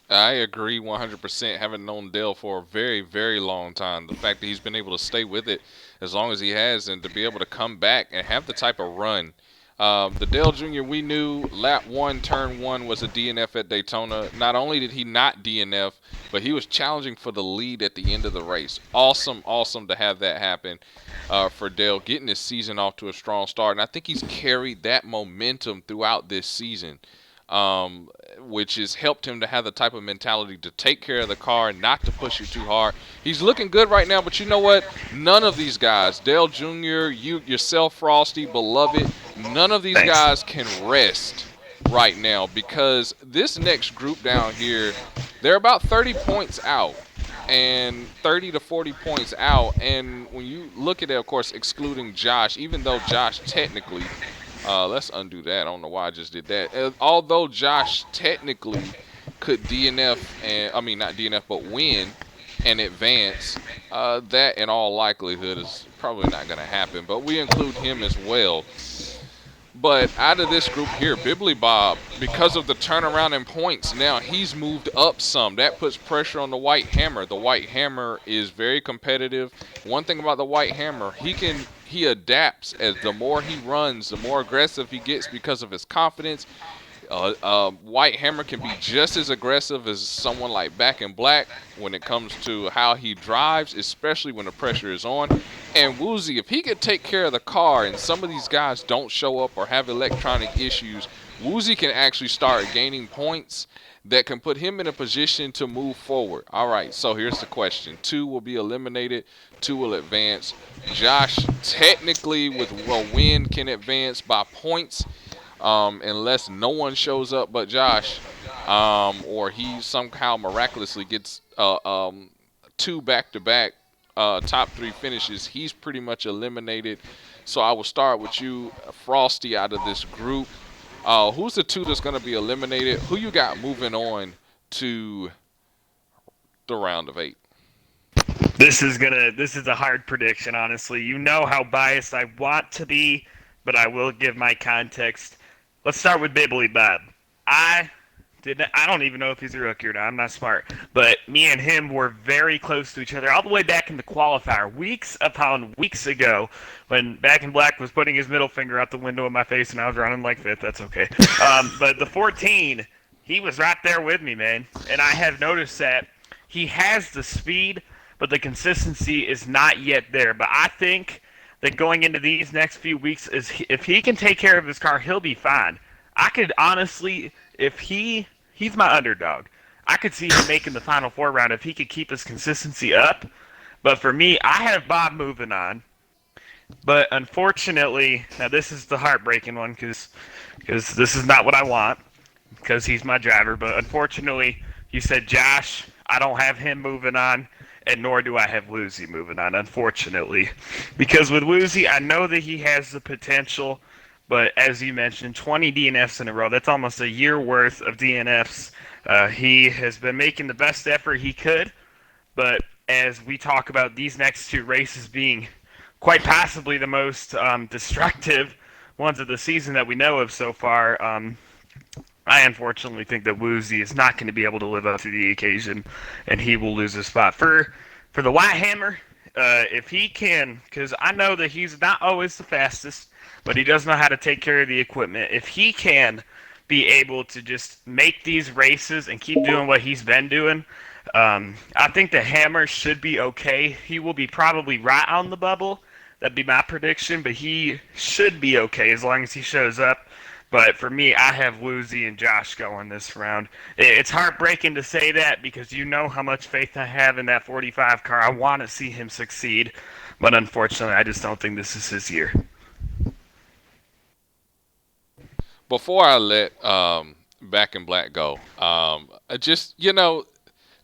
I agree 100%. Having known Dale for a very, very long time, the fact that he's been able to stay with it as long as he has, and to be able to come back and have the type of run. The Dale Jr. we knew lap one, turn one was a DNF at Daytona. Not only did he not DNF, but he was challenging for the lead at the end of the race. Awesome to have that happen for Dale, getting his season off to a strong start. And I think he's carried that momentum throughout this season, which has helped him to have the type of mentality to take care of the car and not to push it too hard. He's looking good right now, but you know what? None of these guys, Dale Jr., yourself, Frosty, Beloved, none of these guys can rest right now, because this next group down here, they're about 30 points out, and 30 to 40 points out. And when you look at it, of course, excluding Josh, even though Josh technically, let's undo that. I don't know why I just did that. Although Josh technically could DNF, not DNF, but win and advance, that in all likelihood is probably not going to happen. But we include him as well. But out of this group here, Bibbly Bob, because of the turnaround in points, now he's moved up some. That puts pressure on the White Hammer. The White Hammer is very competitive. One thing about the White Hammer, he adapts. As the more he runs, the more aggressive he gets because of his confidence. White Hammer can be just as aggressive as someone like Back in Black when it comes to how he drives, especially when the pressure is on. And Woozy, if he could take care of the car and some of these guys don't show up or have electronic issues, Woozy can actually start gaining points that can put him in a position to move forward. All right, so here's the question. 2 will be eliminated, 2 will advance. Josh, technically with a win, can advance by points, unless no one shows up but Josh, or he somehow miraculously gets 2 back-to-back top 3 finishes. He's pretty much eliminated. So I will start with you, Frosty, out of this group. Who's the 2 that's going to be eliminated? Who you got moving on to the round of 8? This is a hard prediction, honestly. You know how biased I want to be, but I will give my context. Let's start with Bibbly Bob. I don't even know if he's a rookie or not. I'm not smart. But me and him were very close to each other all the way back in the qualifier, weeks upon weeks ago, when Back in Black was putting his middle finger out the window in my face and I was running like fifth. That's okay. But the 14, he was right there with me, man. And I have noticed that he has the speed, but the consistency is not yet there. But I think that going into these next few weeks, if he can take care of his car, he'll be fine. I could honestly, if he's my underdog, I could see him making the Final Four round if he could keep his consistency up. But for me, I have Bob moving on. But unfortunately, now this is the heartbreaking one because this is not what I want because he's my driver. But unfortunately, you said Josh. I don't have him moving on, and nor do I have Woozy moving on, unfortunately. Because with Woozy, I know that he has the potential, but as you mentioned, 20 DNFs in a row. That's almost a year worth of DNFs. He has been making the best effort he could, but as we talk about these next two races being quite possibly the most destructive ones of the season that we know of so far, I unfortunately think that Woozy is not going to be able to live up to the occasion, and he will lose his spot. For the White Hammer, if he can, because I know that he's not always the fastest, but he does know how to take care of the equipment. If he can be able to just make these races and keep doing what he's been doing, I think the Hammer should be okay. He will be probably right on the bubble. That'd be my prediction, but he should be okay as long as he shows up. But for me, I have Woozy and Josh going this round. It's heartbreaking to say that because you know how much faith I have in that 45 car. I want to see him succeed, but unfortunately, I just don't think this is his year. Before I let Back in Black go, just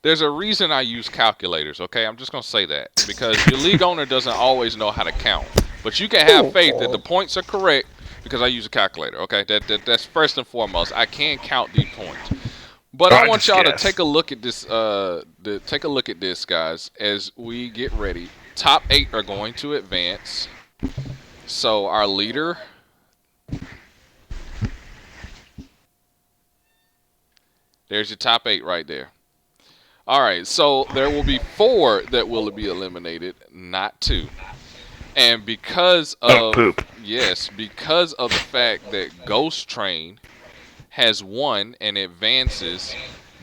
there's a reason I use calculators. Okay, I'm just gonna say that because your league owner doesn't always know how to count, but you can have faith that the points are correct because I use a calculator. Okay, that's first and foremost. I can count these points, but I want y'all to take a look at this. Take a look at this, guys, as we get ready. Top 8 are going to advance. So our leader. There's your top 8 right there. All right, so there will be 4 that will be eliminated, not 2. And because of because of the fact that Ghost Train has won and advances,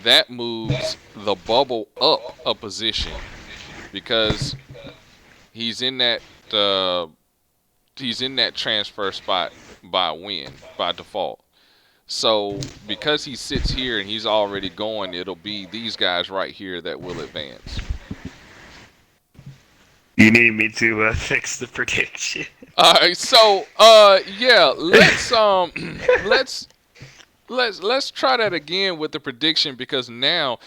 that moves the bubble up a position because he's in that transfer spot by default. So because he sits here and he's already going, it'll be these guys right here that will advance. You need me to fix the prediction. All right, so yeah, let's try that again with the prediction because now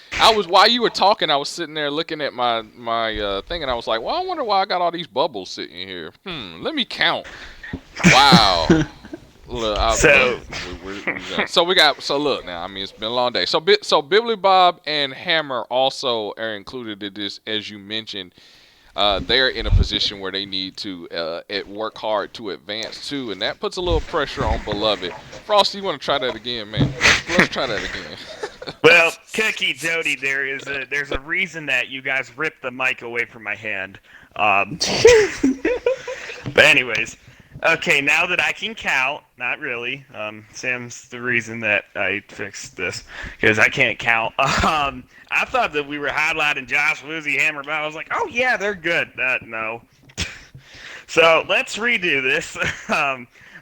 while you were talking, I was sitting there looking at my thing and I was like, well, I wonder why I got all these bubbles sitting here. Let me count. Wow. Look, so look now. I mean, it's been a long day. So Bibbly Bob and Hammer also are included in this, as you mentioned. They're in a position where they need to work hard to advance too, and that puts a little pressure on Beloved. Frosty, you want to try that again, man? Let's try that again. Well, Cookie Jody, there's a reason that you guys ripped the mic away from my hand. But anyways. Okay, now that I can count, not really. Sam's the reason that I fixed this because I can't count. I thought that we were highlighting Josh, Woozy, Hammer, Bob. I was like, oh yeah, they're good. No. So let's redo this.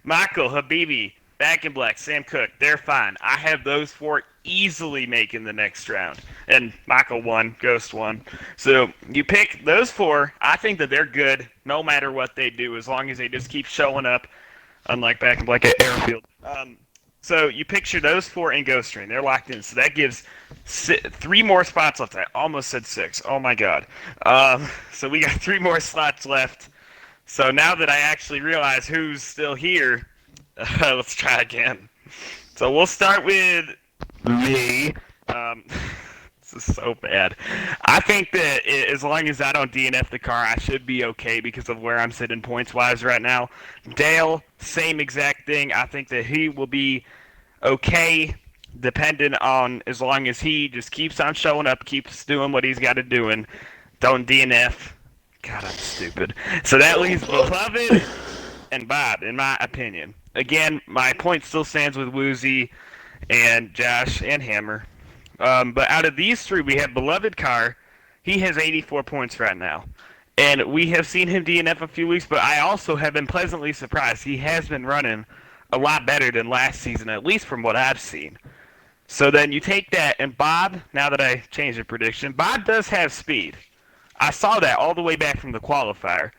Michael, Habibi, Back in Black, Sam Cook, they're fine. I have those 4 easily making the next round. And Michael won, Ghost won. So you pick those 4. I think that they're good no matter what they do, as long as they just keep showing up, unlike Back in Black at Airfield. So you picture those 4 in Ghost Train. They're locked in. So that gives 3 more spots left. I almost said 6. Oh, my God. So we got 3 more slots left. So now that I actually realize who's still here, let's try again. So we'll start with me. This is so bad. I think that as long as I don't DNF the car, I should be okay because of where I'm sitting points wise right now. Dale, same exact thing. I think that he will be okay, dependent on as long as he just keeps on showing up, keeps doing what he's got to do, and don't DNF. God, I'm stupid. So that leaves Beloved and Bob, in my opinion. Again, my point still stands with Woozy and Josh and Hammer. But out of these three, we have Beloved Car. He has 84 points right now. And we have seen him DNF a few weeks, but I also have been pleasantly surprised. He has been running a lot better than last season, at least from what I've seen. So then you take that, and Bob, now that I changed the prediction, Bob does have speed. I saw that all the way back from the qualifier.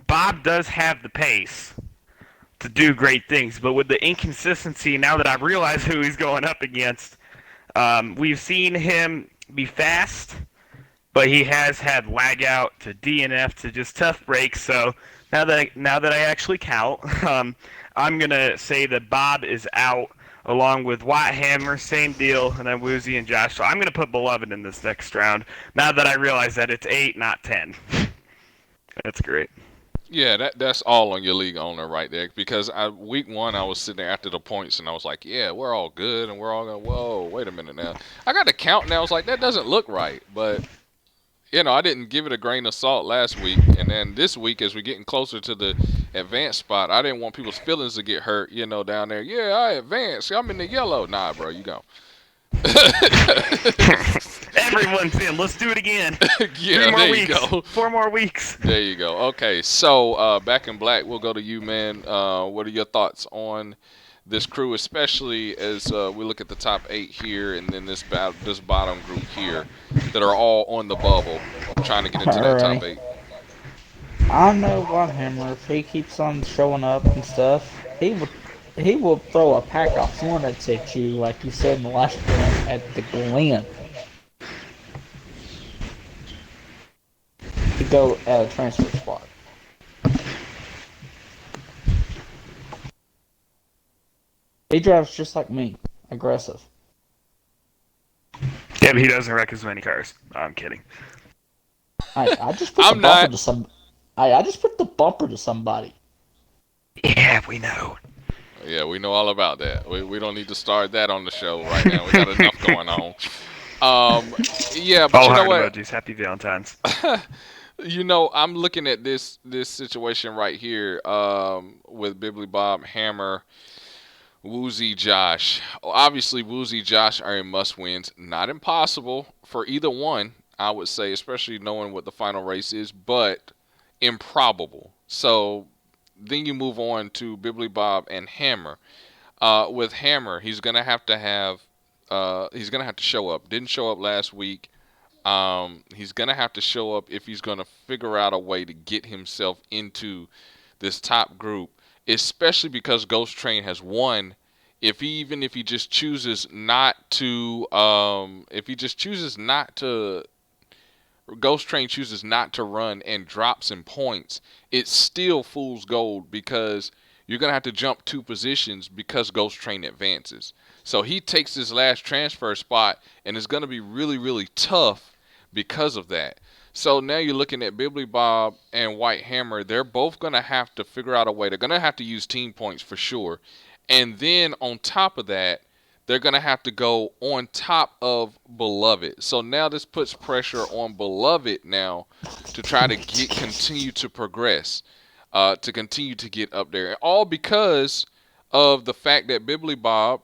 Bob does have the pace to do great things, but with the inconsistency, now that I've realized who he's going up against, we've seen him be fast, but he has had lag out to DNF to just tough breaks. So now that I actually count, I'm gonna say that Bob is out along with White Hammer, same deal, and then Woozy and Josh. So I'm gonna put Beloved in this next round. Now that I realize that it's 8, not 10. That's great. Yeah, that's all on your league owner right there. Because week one, I was sitting there after the points, and I was like, yeah, we're all good, and we're all going, whoa, wait a minute now. I got to count now. I was like, that doesn't look right. But, I didn't give it a grain of salt last week. And then this week, as we're getting closer to the advanced spot, I didn't want people's feelings to get hurt, down there. Yeah, I advanced. I'm in the yellow. Nah, bro, you go. Everyone's in. Let's do it again. Yeah, 3 more there weeks. you go. 4 more weeks. There you go. Okay, so Back in Black, we'll go to you, man. What are your thoughts on this crew, especially as we look at the top 8 here, and then this bottom group here that are all on the bubble, trying to get into that top 8? I know Warhammer, if he keeps on showing up and stuff, he will throw a pack of hornets at you, like you said in the last one at the Glen. To go at a transfer spot. He drives just like me, aggressive. Yeah, but he doesn't wreck as many cars. I'm kidding. I just put the bumper to some. I just put the bumper to somebody. Yeah, we know. Yeah, we know all about that. We don't need to start that on the show right now. We got enough going on. Yeah, but you know what? Emojis. Happy Valentine's. I'm looking at this situation right here with Bibbly Bob, Hammer, Woozy, Josh. Obviously, Woozy, Josh are in must-wins. Not impossible for either one, I would say, especially knowing what the final race is, but improbable. So then you move on to Bibbly Bob and Hammer. With Hammer, he's gonna have to show up. Didn't show up last week. He's gonna have to show up if he's gonna figure out a way to get himself into this top group, especially because Ghost Train has won. If he just chooses not to, Ghost Train chooses not to run and drops in points, it's still fool's gold because you're gonna have to jump 2 positions because Ghost Train advances. So he takes his last transfer spot, and it's gonna be really, really tough because of that. So now you're looking at Bibbly Bob and White Hammer. They're both going to have to figure out a way. They're going to have to use team points for sure. And then on top of that, they're going to have to go on top of Beloved. So now this puts pressure on Beloved now to try to continue to progress, to continue to get up there. All because of the fact that Bibbly Bob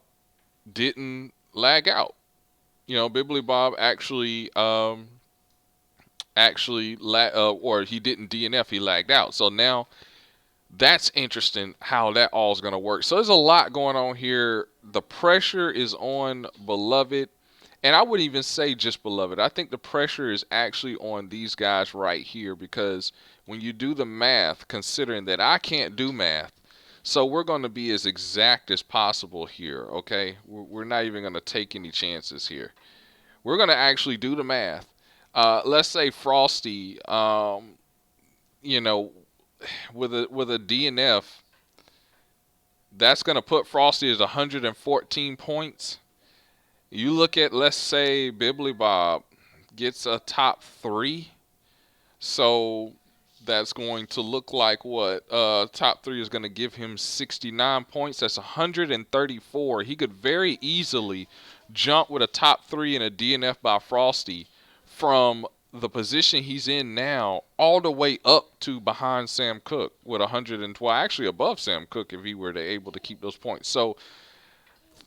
didn't lag out. Bibbly Bob actually or he didn't DNF, he lagged out. So now that's interesting how that all is going to work. So there's a lot going on here. The pressure is on Beloved, and I wouldn't even say just Beloved. I think the pressure is actually on these guys right here, because when you do the math, considering that I can't do math, so we're going to be as exact as possible here, okay? We're not even going to take any chances here. We're going to actually do the math. Let's say Frosty, with a DNF, that's going to put Frosty as 114 points. You look at, let's say, Bibbly Bob, gets a top 3. So that's going to look like what? Top 3 is going to give him 69 points. That's 134. He could very easily jump with a top 3 and a DNF by Frosty from the position he's in now all the way up to behind Sam Cook with 112. Actually above Sam Cook if he were able to keep those points. So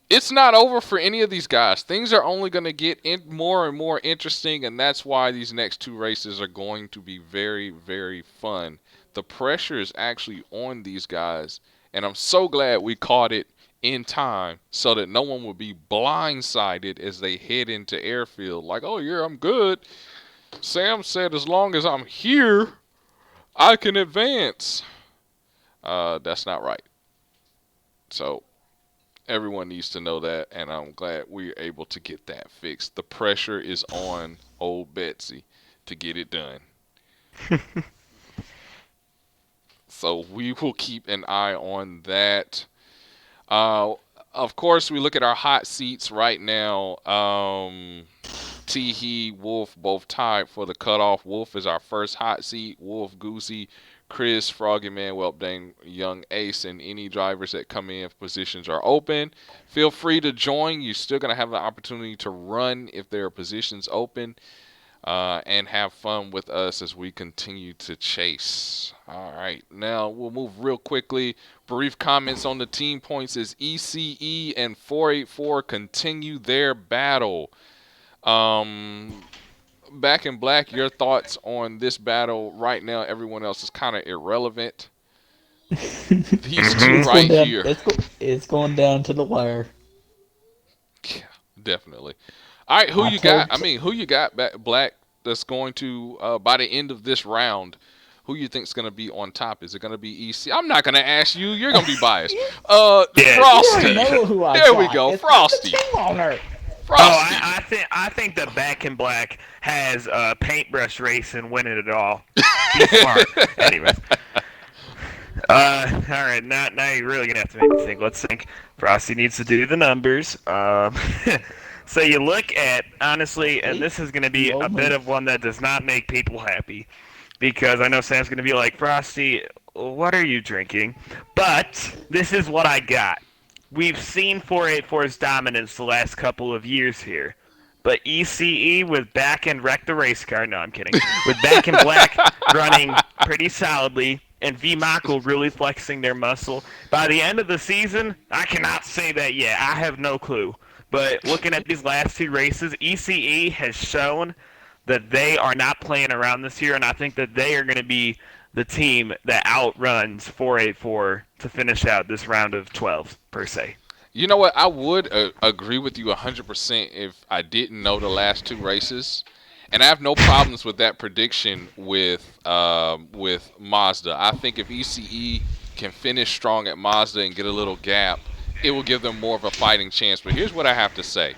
it's not over for any of these guys. Things are only going to get more and more interesting, and that's why these next 2 races are going to be very, very fun. The pressure is actually on these guys, and I'm so glad we caught it in time so that no one will be blindsided as they head into airfield. Like, oh yeah, I'm good. Sam said as long as I'm here, I can advance. That's not right. So everyone needs to know that, and I'm glad we're able to get that fixed. The pressure is on old Betsy to get it done. So we will keep an eye on that. Of course, we look at our hot seats right now. Teehee, Wolf, both tied for the cutoff. Wolf is our first hot seat. Wolf, Goosey, Chris, Froggy Man, Welpdang, Young Ace, and any drivers that come in if positions are open. Feel free to join. You're still going to have the opportunity to run if there are positions open. And have fun with us as we continue to chase. All right, now we'll move real quickly. Brief comments on the team points as ECE and 484 continue their battle. Back in Black, your thoughts on this battle right now? Everyone else is kind of irrelevant. These two right here. It's going down to the wire. Yeah, definitely. All right, who you got? I mean, who you got, Black, that's going to, by the end of this round, who you think is going to be on top? Is it going to be EC? I'm not going to ask you. You're going to be biased. Yeah. Frosty. You know who I There got. we go. It's Frosty. the team owner. Frosty. I think the Back in Black has paintbrush race and winning it all. Be smart. Anyways. All right, now you're really gonna have to make me think. Let's think. Frosty needs to do the numbers. So you look at, honestly, and this is gonna be a bit of one that does not make people happy, because I know Sam's gonna be like, Frosty, what are you drinking? But this is what I got. We've seen 484's dominance the last couple of years here. But ECE with back and wreck the race car. No, I'm kidding. With Back in Black running pretty solidly, and VMAKL really flexing their muscle. By the end of the season, I cannot say that yet. I have no clue. But looking at these last 2 races, ECE has shown that they are not playing around this year, and I think that they are going to be the team that outruns 484 to finish out this round of 12, per se. You know what? I would agree with you 100% if I didn't know the last 2 races. And I have no problems with that prediction with Mazda. I think if ECE can finish strong at Mazda and get a little gap, it will give them more of a fighting chance. But here's what I have to say.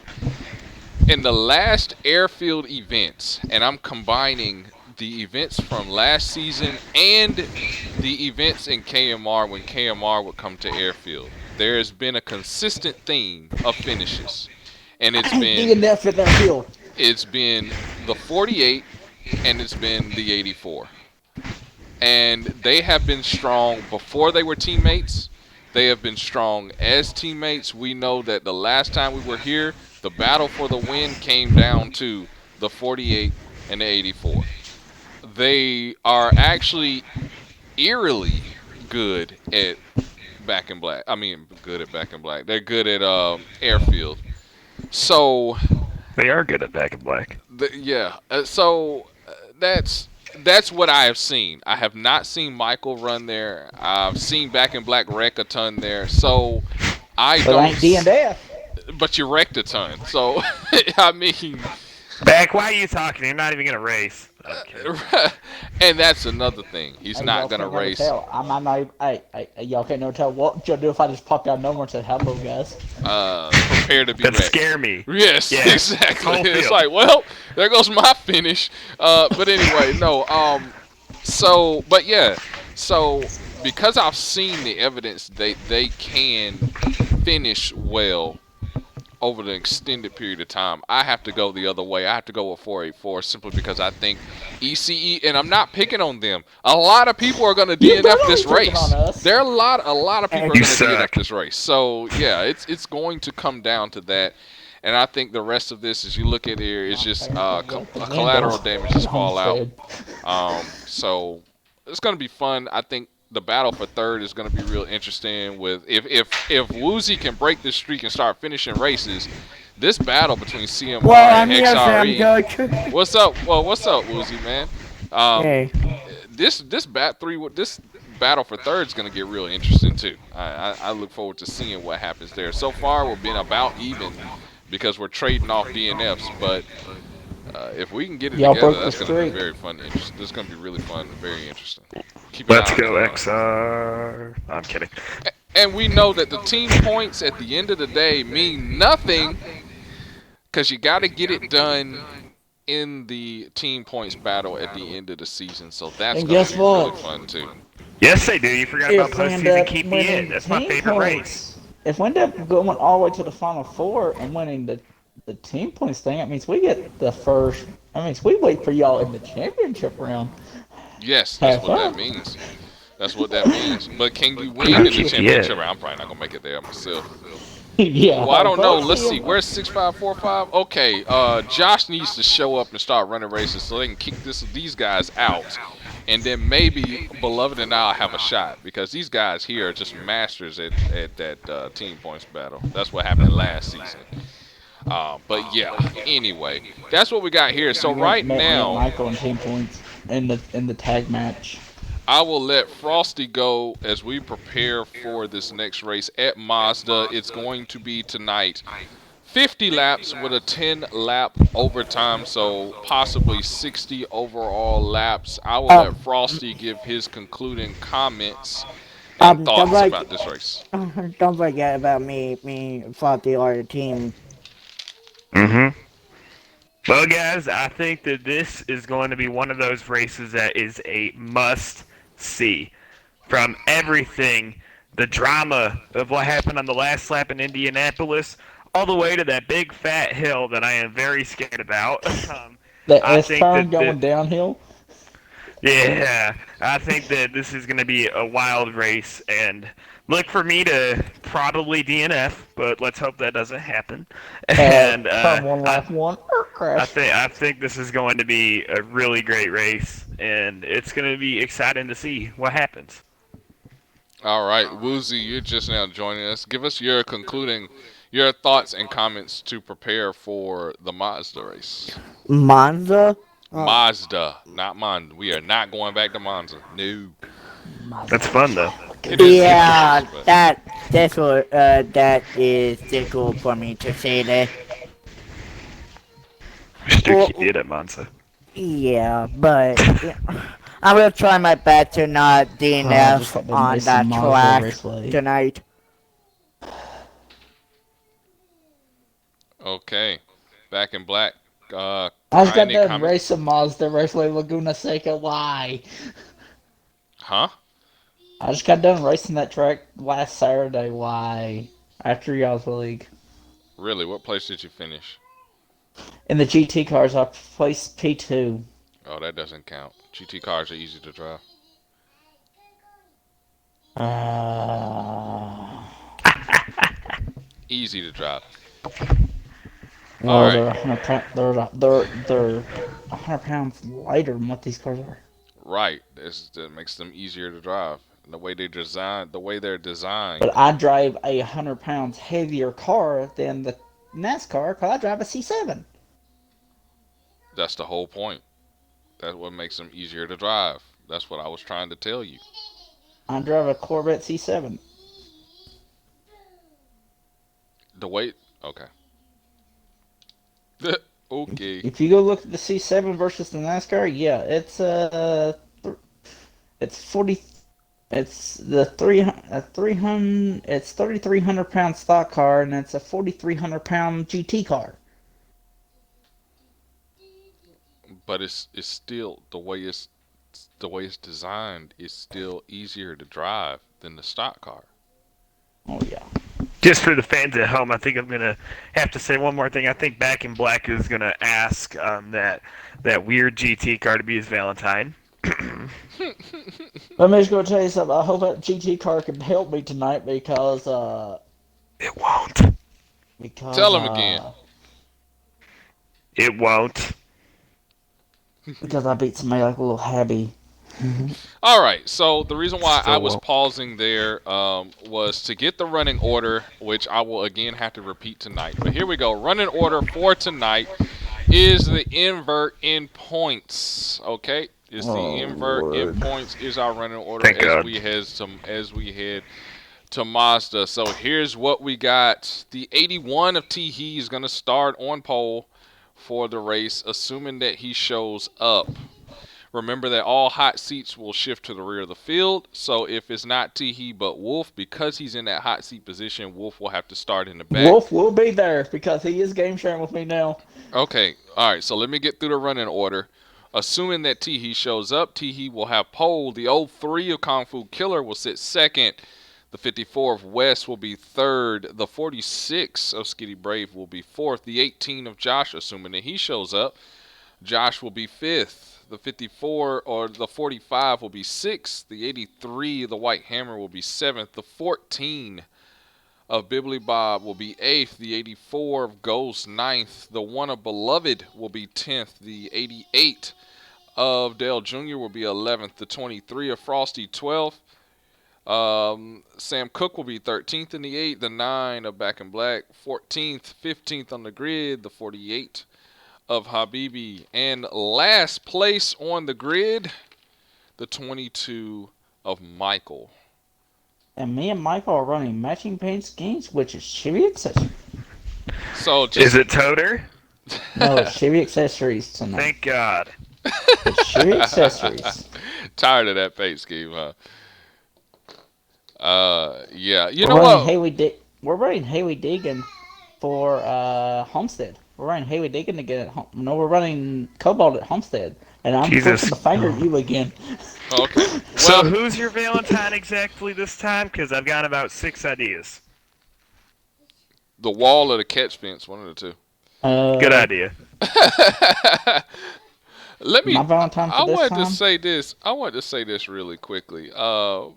In the last airfield events, and I'm combining the events from last season and the events in KMR when KMR would come to airfield, there has been a consistent theme of finishes. And it's been the 48 and it's been the 84. And they have been strong before they were teammates. They have been strong as teammates. We know that the last time we were here, the battle for the win came down to the 48 and the 84. They are actually eerily good at Back in Black. I mean, good at Back in Black. They're good at airfield. So they are good at Back in Black. Yeah. So that's what I have seen. I have not seen Michael run there. I've seen Back in Black wreck a ton there. So I don't. Ain't DNF. But you wrecked a ton. So I mean. Back, why are you talking? You're not even gonna race. And that's another thing. He's not gonna race. I'm not. Y'all can't never tell what you'll do if I just popped out number and said hello, guys. Prepare to be wrecked. Scare me. Yes, exactly. It's like, well, there goes my finish. But anyway, no. So, but yeah. So because I've seen the evidence they can finish well over the extended period of time, I have to go the other way. I have to go with 484 simply because I think ECE, and I'm not picking on them. A lot of people are going to You DNF better be this picking on race. us. There are a lot of people are You going to DNF suck. this race. So yeah, it's going to come down to that. And I think the rest of this, as you look at here, is My just parents gonna break the collateral windows in damages fallout. Homestead. So it's going to be fun. I think the battle for third is going to be real interesting. With if Woozy can break this streak and start finishing races, this battle between CMR Well, and I'm here, Sam XRE. Coach. What's up? Well, what's up, Woozy man? Um, Hey. this battle for third is going to get real interesting too. I look forward to seeing what happens there. So far, we're being about even because we're trading off DNFs, but if we can get it Y'all together, broke the that's going to be streak. very fun. This is going to be really fun and very interesting. Keep an Let's eye on go, that. XR. I'm kidding. And we know that the team points at the end of the day mean nothing because you got to get it done in the team points battle at the end of the season. So that's And going to guess be really what? fun too. Yes, they do. You forgot about If we end postseason up KPN. winning That's my team favorite race. points, if we end up going all the way to the final four and winning the team points thing, that means we get the first. That means we wait for y'all in the championship round. Yes, that's Have what that fun. means. That's what that means. But can you win in the Yeah. championship round? I'm probably not gonna make it there myself. Yeah, Well, I have don't know. fun, Let's see. CM. Where's 6545? Okay, Josh needs to show up and start running races so they can kick these guys out, and then maybe Beloved and I'll have a shot because these guys here are just masters at that team points battle. That's what happened last season. But yeah. Anyway, that's what we got here. So You went right met me and now, Michael in team points in the tag match. I will let Frosty go as we prepare for this next race at Mazda. It's going to be tonight 50 laps with a 10 lap overtime, so possibly 60 overall laps. I will let Um, Frosty give his concluding comments and don't thoughts like, about this race. don't forget about me fought the other team. Mm-hmm. Well, guys, I think that this is going to be one of those races that is a must see. From everything, the drama of what happened on the last lap in Indianapolis, all the way to that big fat hill that I am very scared about. The I S think turn that going downhill. yeah, I think that this is going to be a wild race, and look for me to probably DNF, but let's hope that doesn't happen. And Turn one, lap one, crash. I think this is going to be a really great race, and it's going to be exciting to see what happens. All right, Woozy, you're just now joining us. Give us your thoughts and comments to prepare for the Mazda race. Monza? Mazda, not Monza. We are not going back to Monza. No. That's fun though. It is Yeah, but that is difficult for me to say that. We should do Well, Kid at Monza. yeah, but yeah, I will try my best to not I just DNF got done on racing that Mazda track Raceway. tonight. okay. Back in black. I just got Any done comment? racing Mazda Raceway Laguna Seca. Why? Huh? I just got done racing that track last Saturday. Why? After y'all's league. Really? What place did you finish? In the GT cars, I placed P2. Oh, that doesn't count. GT cars are easy to drive. Uh, Easy to drive. All well, right. they're 100 pounds lighter than what these cars are. Right. That makes them easier to drive. And the way they're designed. But I drive a 100 pounds heavier car than the NASCAR because I drive a C7. That's the whole point. That's what makes them easier to drive. That's what I was trying to tell you. I drive a Corvette C7. The weight. Okay. Okay. If you go look at the C7 versus the NASCAR, yeah, it's 40. It's the 300. It's 3,300 pound stock car, and it's a 4,300 pound GT car. But it's still the way it's designed is still easier to drive than the stock car. Oh yeah. Just for the fans at home, I think I'm gonna have to say one more thing. I think Back in Black is gonna ask that weird GT car to be his Valentine. I'm just gonna tell you something. I hope that GT car can help me tonight It won't. because Tell him again. It won't. because I beat somebody like a little habby. All right. So the reason why I Still was won't. pausing there was to get the running order, which I will again have to repeat tonight. But here we go. Running order for tonight is the invert in points. Okay, it's the invert in Lord. points is our running order Thank as God. we head to Mazda. So here's what we got. The 81 of Teehee is gonna start on pole for the race, assuming that he shows up. Remember that all hot seats will shift to the rear of the field. So if it's not Teehee but Wolf, because he's in that hot seat position, Wolf will have to start in the back. Wolf will be there because he is game sharing with me now. Okay, all right. So let me get through the running order. Assuming that Teehee shows up, Teehee will have pole. The 03 of Kung Fu Killer will sit second. The 54 of West will be third. The 46 of Skitty Brave will be fourth. The 18 of Josh, assuming that he shows up, Josh will be fifth. The 54 or the 45 will be sixth. The 83 of the White Hammer will be seventh. The 14 of Bibbly Bob will be eighth. The 84 of Ghost ninth. The 1 of Beloved will be 10th. The 88 of Dale Jr. will be 11th. The 23 of Frosty 12th. Sam Cook will be 13th in the 8. The 9 of Back in Black 14th. 15th on the grid. The 48 of Habibi. And last place on the grid, the 22 of Michael. And me and Michael are running matching paint schemes, which is Chevy accessories. So just, Is it Toter? No, it's Chevy accessories tonight. Thank God. It's Chevy accessories. Tired of that paint scheme, huh? Yeah. You we're know running what? We're running Haley Deegan for Homestead. We're running Haley Deegan to get at home. No, we're running Cobalt at Homestead. And I'm Jesus. pushing the finger at you again. Okay. So Well, who's your Valentine exactly this time? Because I've got about 6 ideas. the wall or the catch fence, one of the two. Good idea. Let me. My Valentine for I this wanted time? to say this. I wanted to say this really quickly. I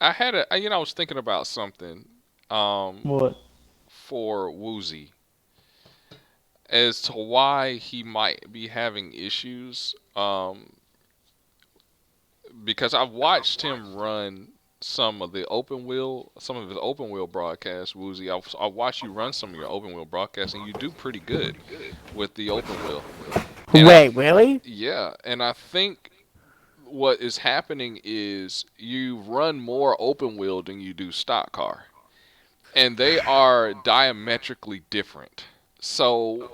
had a. I was thinking about something. What? For Woozy as to why he might be having issues. Because I've watched him run some of his open wheel broadcasts. Woozy, I watched you run some of your open wheel broadcasts, and you do pretty good with the open wheel. And Wait, really? yeah, and I think what is happening is you run more open wheel than you do stock car, and they are diametrically different. So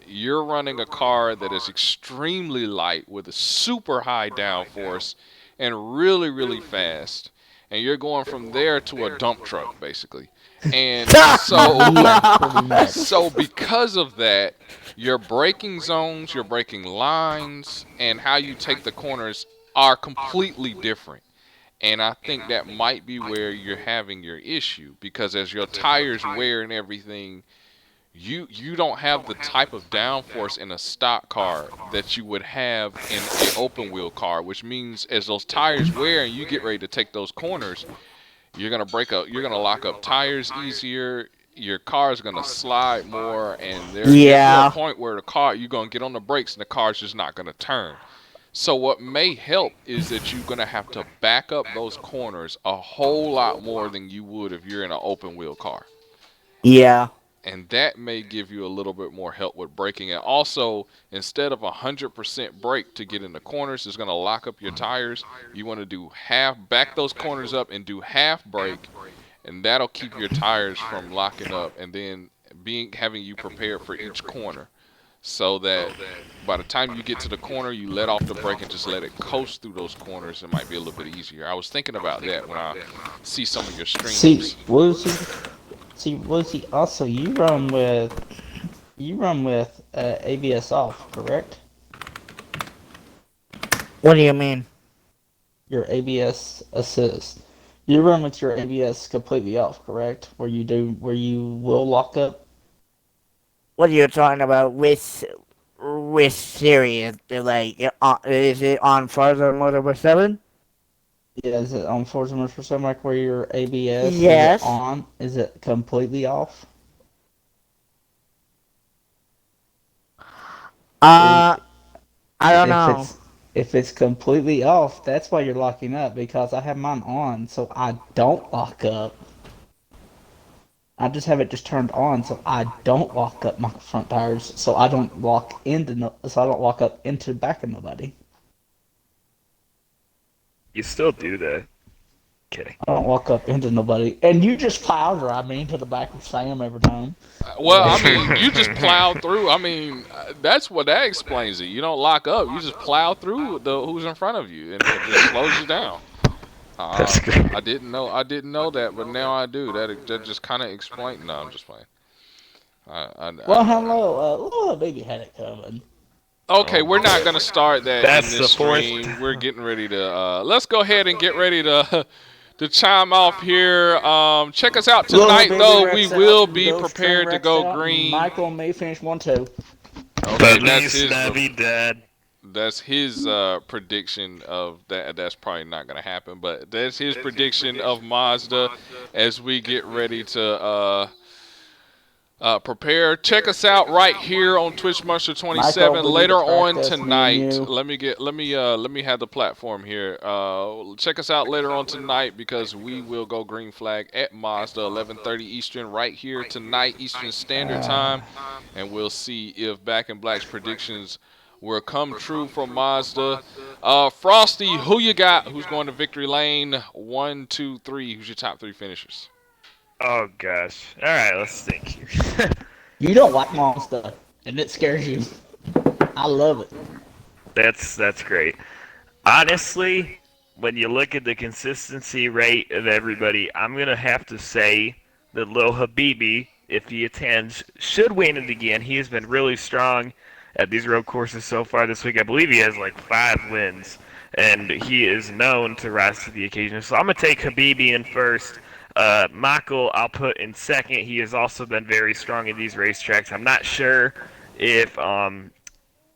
you're running a car that is extremely light with a super high downforce and really, really fast. And you're going from there to a dump truck, basically. And Yeah, pretty much. so because of that, your braking zones, your braking lines, and how you take the corners are completely different. And I think that might be where you're having your issue, because as your tires wear and everything, you don't have the type of downforce in a stock car that you would have in an open wheel car, which means as those tires wear and you get ready to take those corners, you're gonna lock up tires easier. Your car is gonna slide more, and there gets to a Yeah. point where you're gonna get on the brakes and the car's just not gonna turn. So what may help is that you're gonna have to back up those corners a whole lot more than you would if you're in an open wheel car. Yeah. And that may give you a little bit more help with braking. And also, instead of 100% brake to get in the corners, it's going to lock up your tires. You want to do back those corners up and do half brake, and that'll keep your tires from locking up, and then having you prepared for each corner, so that by the time you get to the corner, you let off the brake and just let it coast through those corners. It might be a little bit easier. I was thinking about that when I see some of your See, streams. Woozy, also you run with ABS off, correct? What do you mean? Your ABS assist. You run with your ABS completely off, correct? Where you will lock up. What are you talking about? Which series? Like, is it on Forza Motorsport 7? Yeah, is it on Forza Motorsport like where your ABS is it Yes. on? Is it completely off? If Uh, I don't if know. it's completely off, that's why you're locking up because I have mine on, so I don't lock up. I just have it just turned on, so I don't lock up my front tires, so I don't lock into so I don't lock up into the back of nobody. You still do that. Kidding. I don't walk up into nobody. And you just plow drive me into the back of Sam every time. Well, I mean, you just plow through. I mean, that's what that explains it. You don't lock up. You just plow through the who's in front of you, and it just slows you down. That's good. I didn't know. I didn't know that, but now I do. That just kind of explains. No, I'm just playing. Well, hello. Little baby had it coming. Okay, we're not gonna start that That's in the this fourth. stream. We're getting ready to. Let's go ahead and get ready to to chime off here. Check us out Little tonight, baby though. We Rex will out, be Ghost Train prepared to Rex go out, green. Michael and me finish 1-2. Okay, But that's least his. Navi dead. That's his prediction of that. That's probably not going to happen, but that's his prediction of Mazda as we get ready to prepare. Check us out right here on Twitch Monster27 Michael, we need later to on practice, me and tonight. you. Let me have the platform here. Check us out later on tonight because we will go green flag at Mazda 11:30 Eastern right here tonight Eastern Standard Time, and we'll see if Back in Black's predictions will come true for Mazda. Frosty, who you got? Who's going to victory lane? 1, 2, 3. Who's your top 3 finishers? Oh gosh. All right, let's think here. You don't like Monster, and it scares you. I love it. That's great. Honestly, when you look at the consistency rate of everybody, I'm gonna have to say that Lil Habibi, if he attends, should win it again. He has been really strong at these road courses so far this week. I believe he has like 5 wins, and he is known to rise to the occasion. So I'm gonna take Habibi in first. Michael, I'll put in second. He has also been very strong at these racetracks. I'm not sure if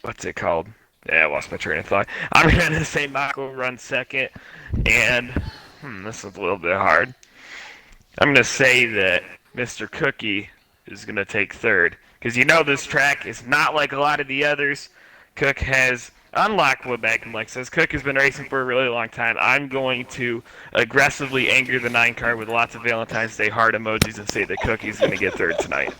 what's it called? Yeah, I lost my train of thought. I'm gonna say Michael runs second, and this is a little bit hard. I'm gonna say that Mr. Cookie is gonna take third, because you know this track is not like a lot of the others. Cook has, unlike what Back and Black says, Cook has been racing for a really long time. I'm going to aggressively anger the 9 car with lots of Valentine's Day heart emojis and say that Cookie's gonna get third tonight.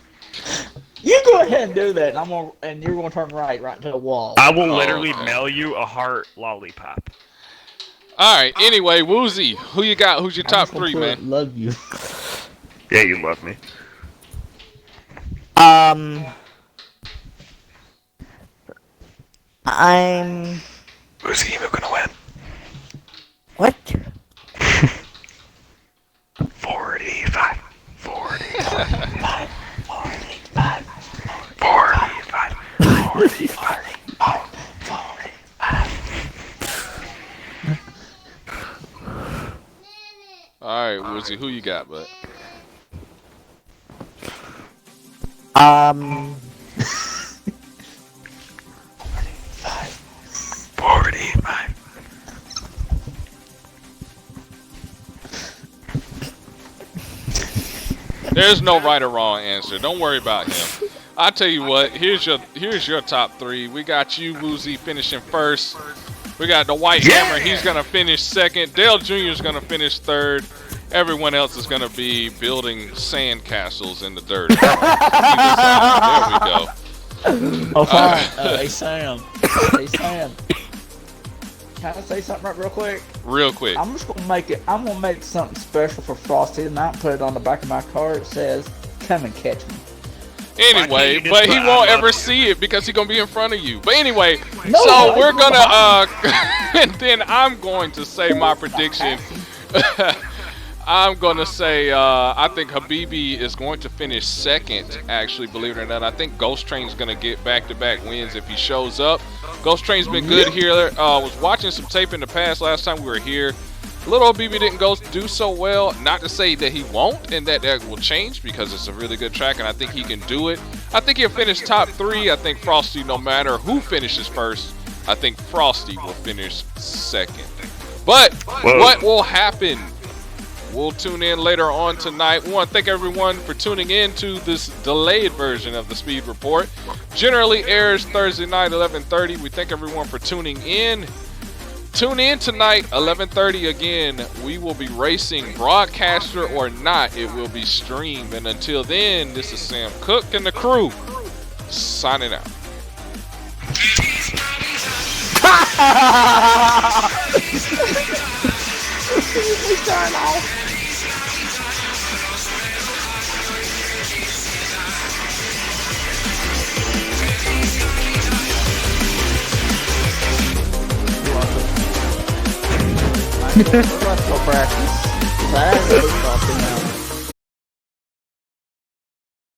You go ahead and do that, and you're gonna turn right into the wall. I will literally okay. mail you a heart lollipop. All right. Anyway, Woozy, who you got? Who's your top 3, man? Love you. Yeah, you love me. I'm. Who's he even gonna win? What? 45. 45. 45. 45. 45. All right, Woozy, who you got, bud? 45. There's no right or wrong answer. Don't worry about him. I tell you what. Here's your top 3. We got you, Woozy, finishing first. We got the White Hammer. He's gonna finish second. Dale Jr. is gonna finish third. Everyone else is gonna be building sand castles in the dirt. There we go. Oh, fine. Hey, Sam. Hey, Sam. Can I say something real quick? Real quick. I'm just gonna make it. I'm gonna make something special for Frosty tonight. Put it on the back of my car. It says, "Come and catch me." Anyway, but he won't ever see it because he's gonna be in front of you. But anyway, No, so we're gonna and then I'm going to say my prediction. I'm gonna say I think Habibi is going to finish second. Actually, believe it or not, I think Ghost Train's gonna get back-to-back wins if he shows up. Ghost Train's been good here. I was watching some tape in the past. Last time we were here, Little old BB didn't do so well. Not to say that he won't and that will change, because it's a really good track and I think he can do it. I think he'll finish top 3. I think Frosty, no matter who finishes first, I think Frosty will finish second. But what will happen? We'll tune in later on tonight. We want to thank everyone for tuning in to this delayed version of the Speed Report. Generally airs Thursday night, 11:30. We thank everyone for tuning in. Tune in tonight, 11:30 again. We will be racing, broadcaster or not. It will be streamed. And until then, this is Sam Cook and the crew signing out. Turn off. Let's go practice. That is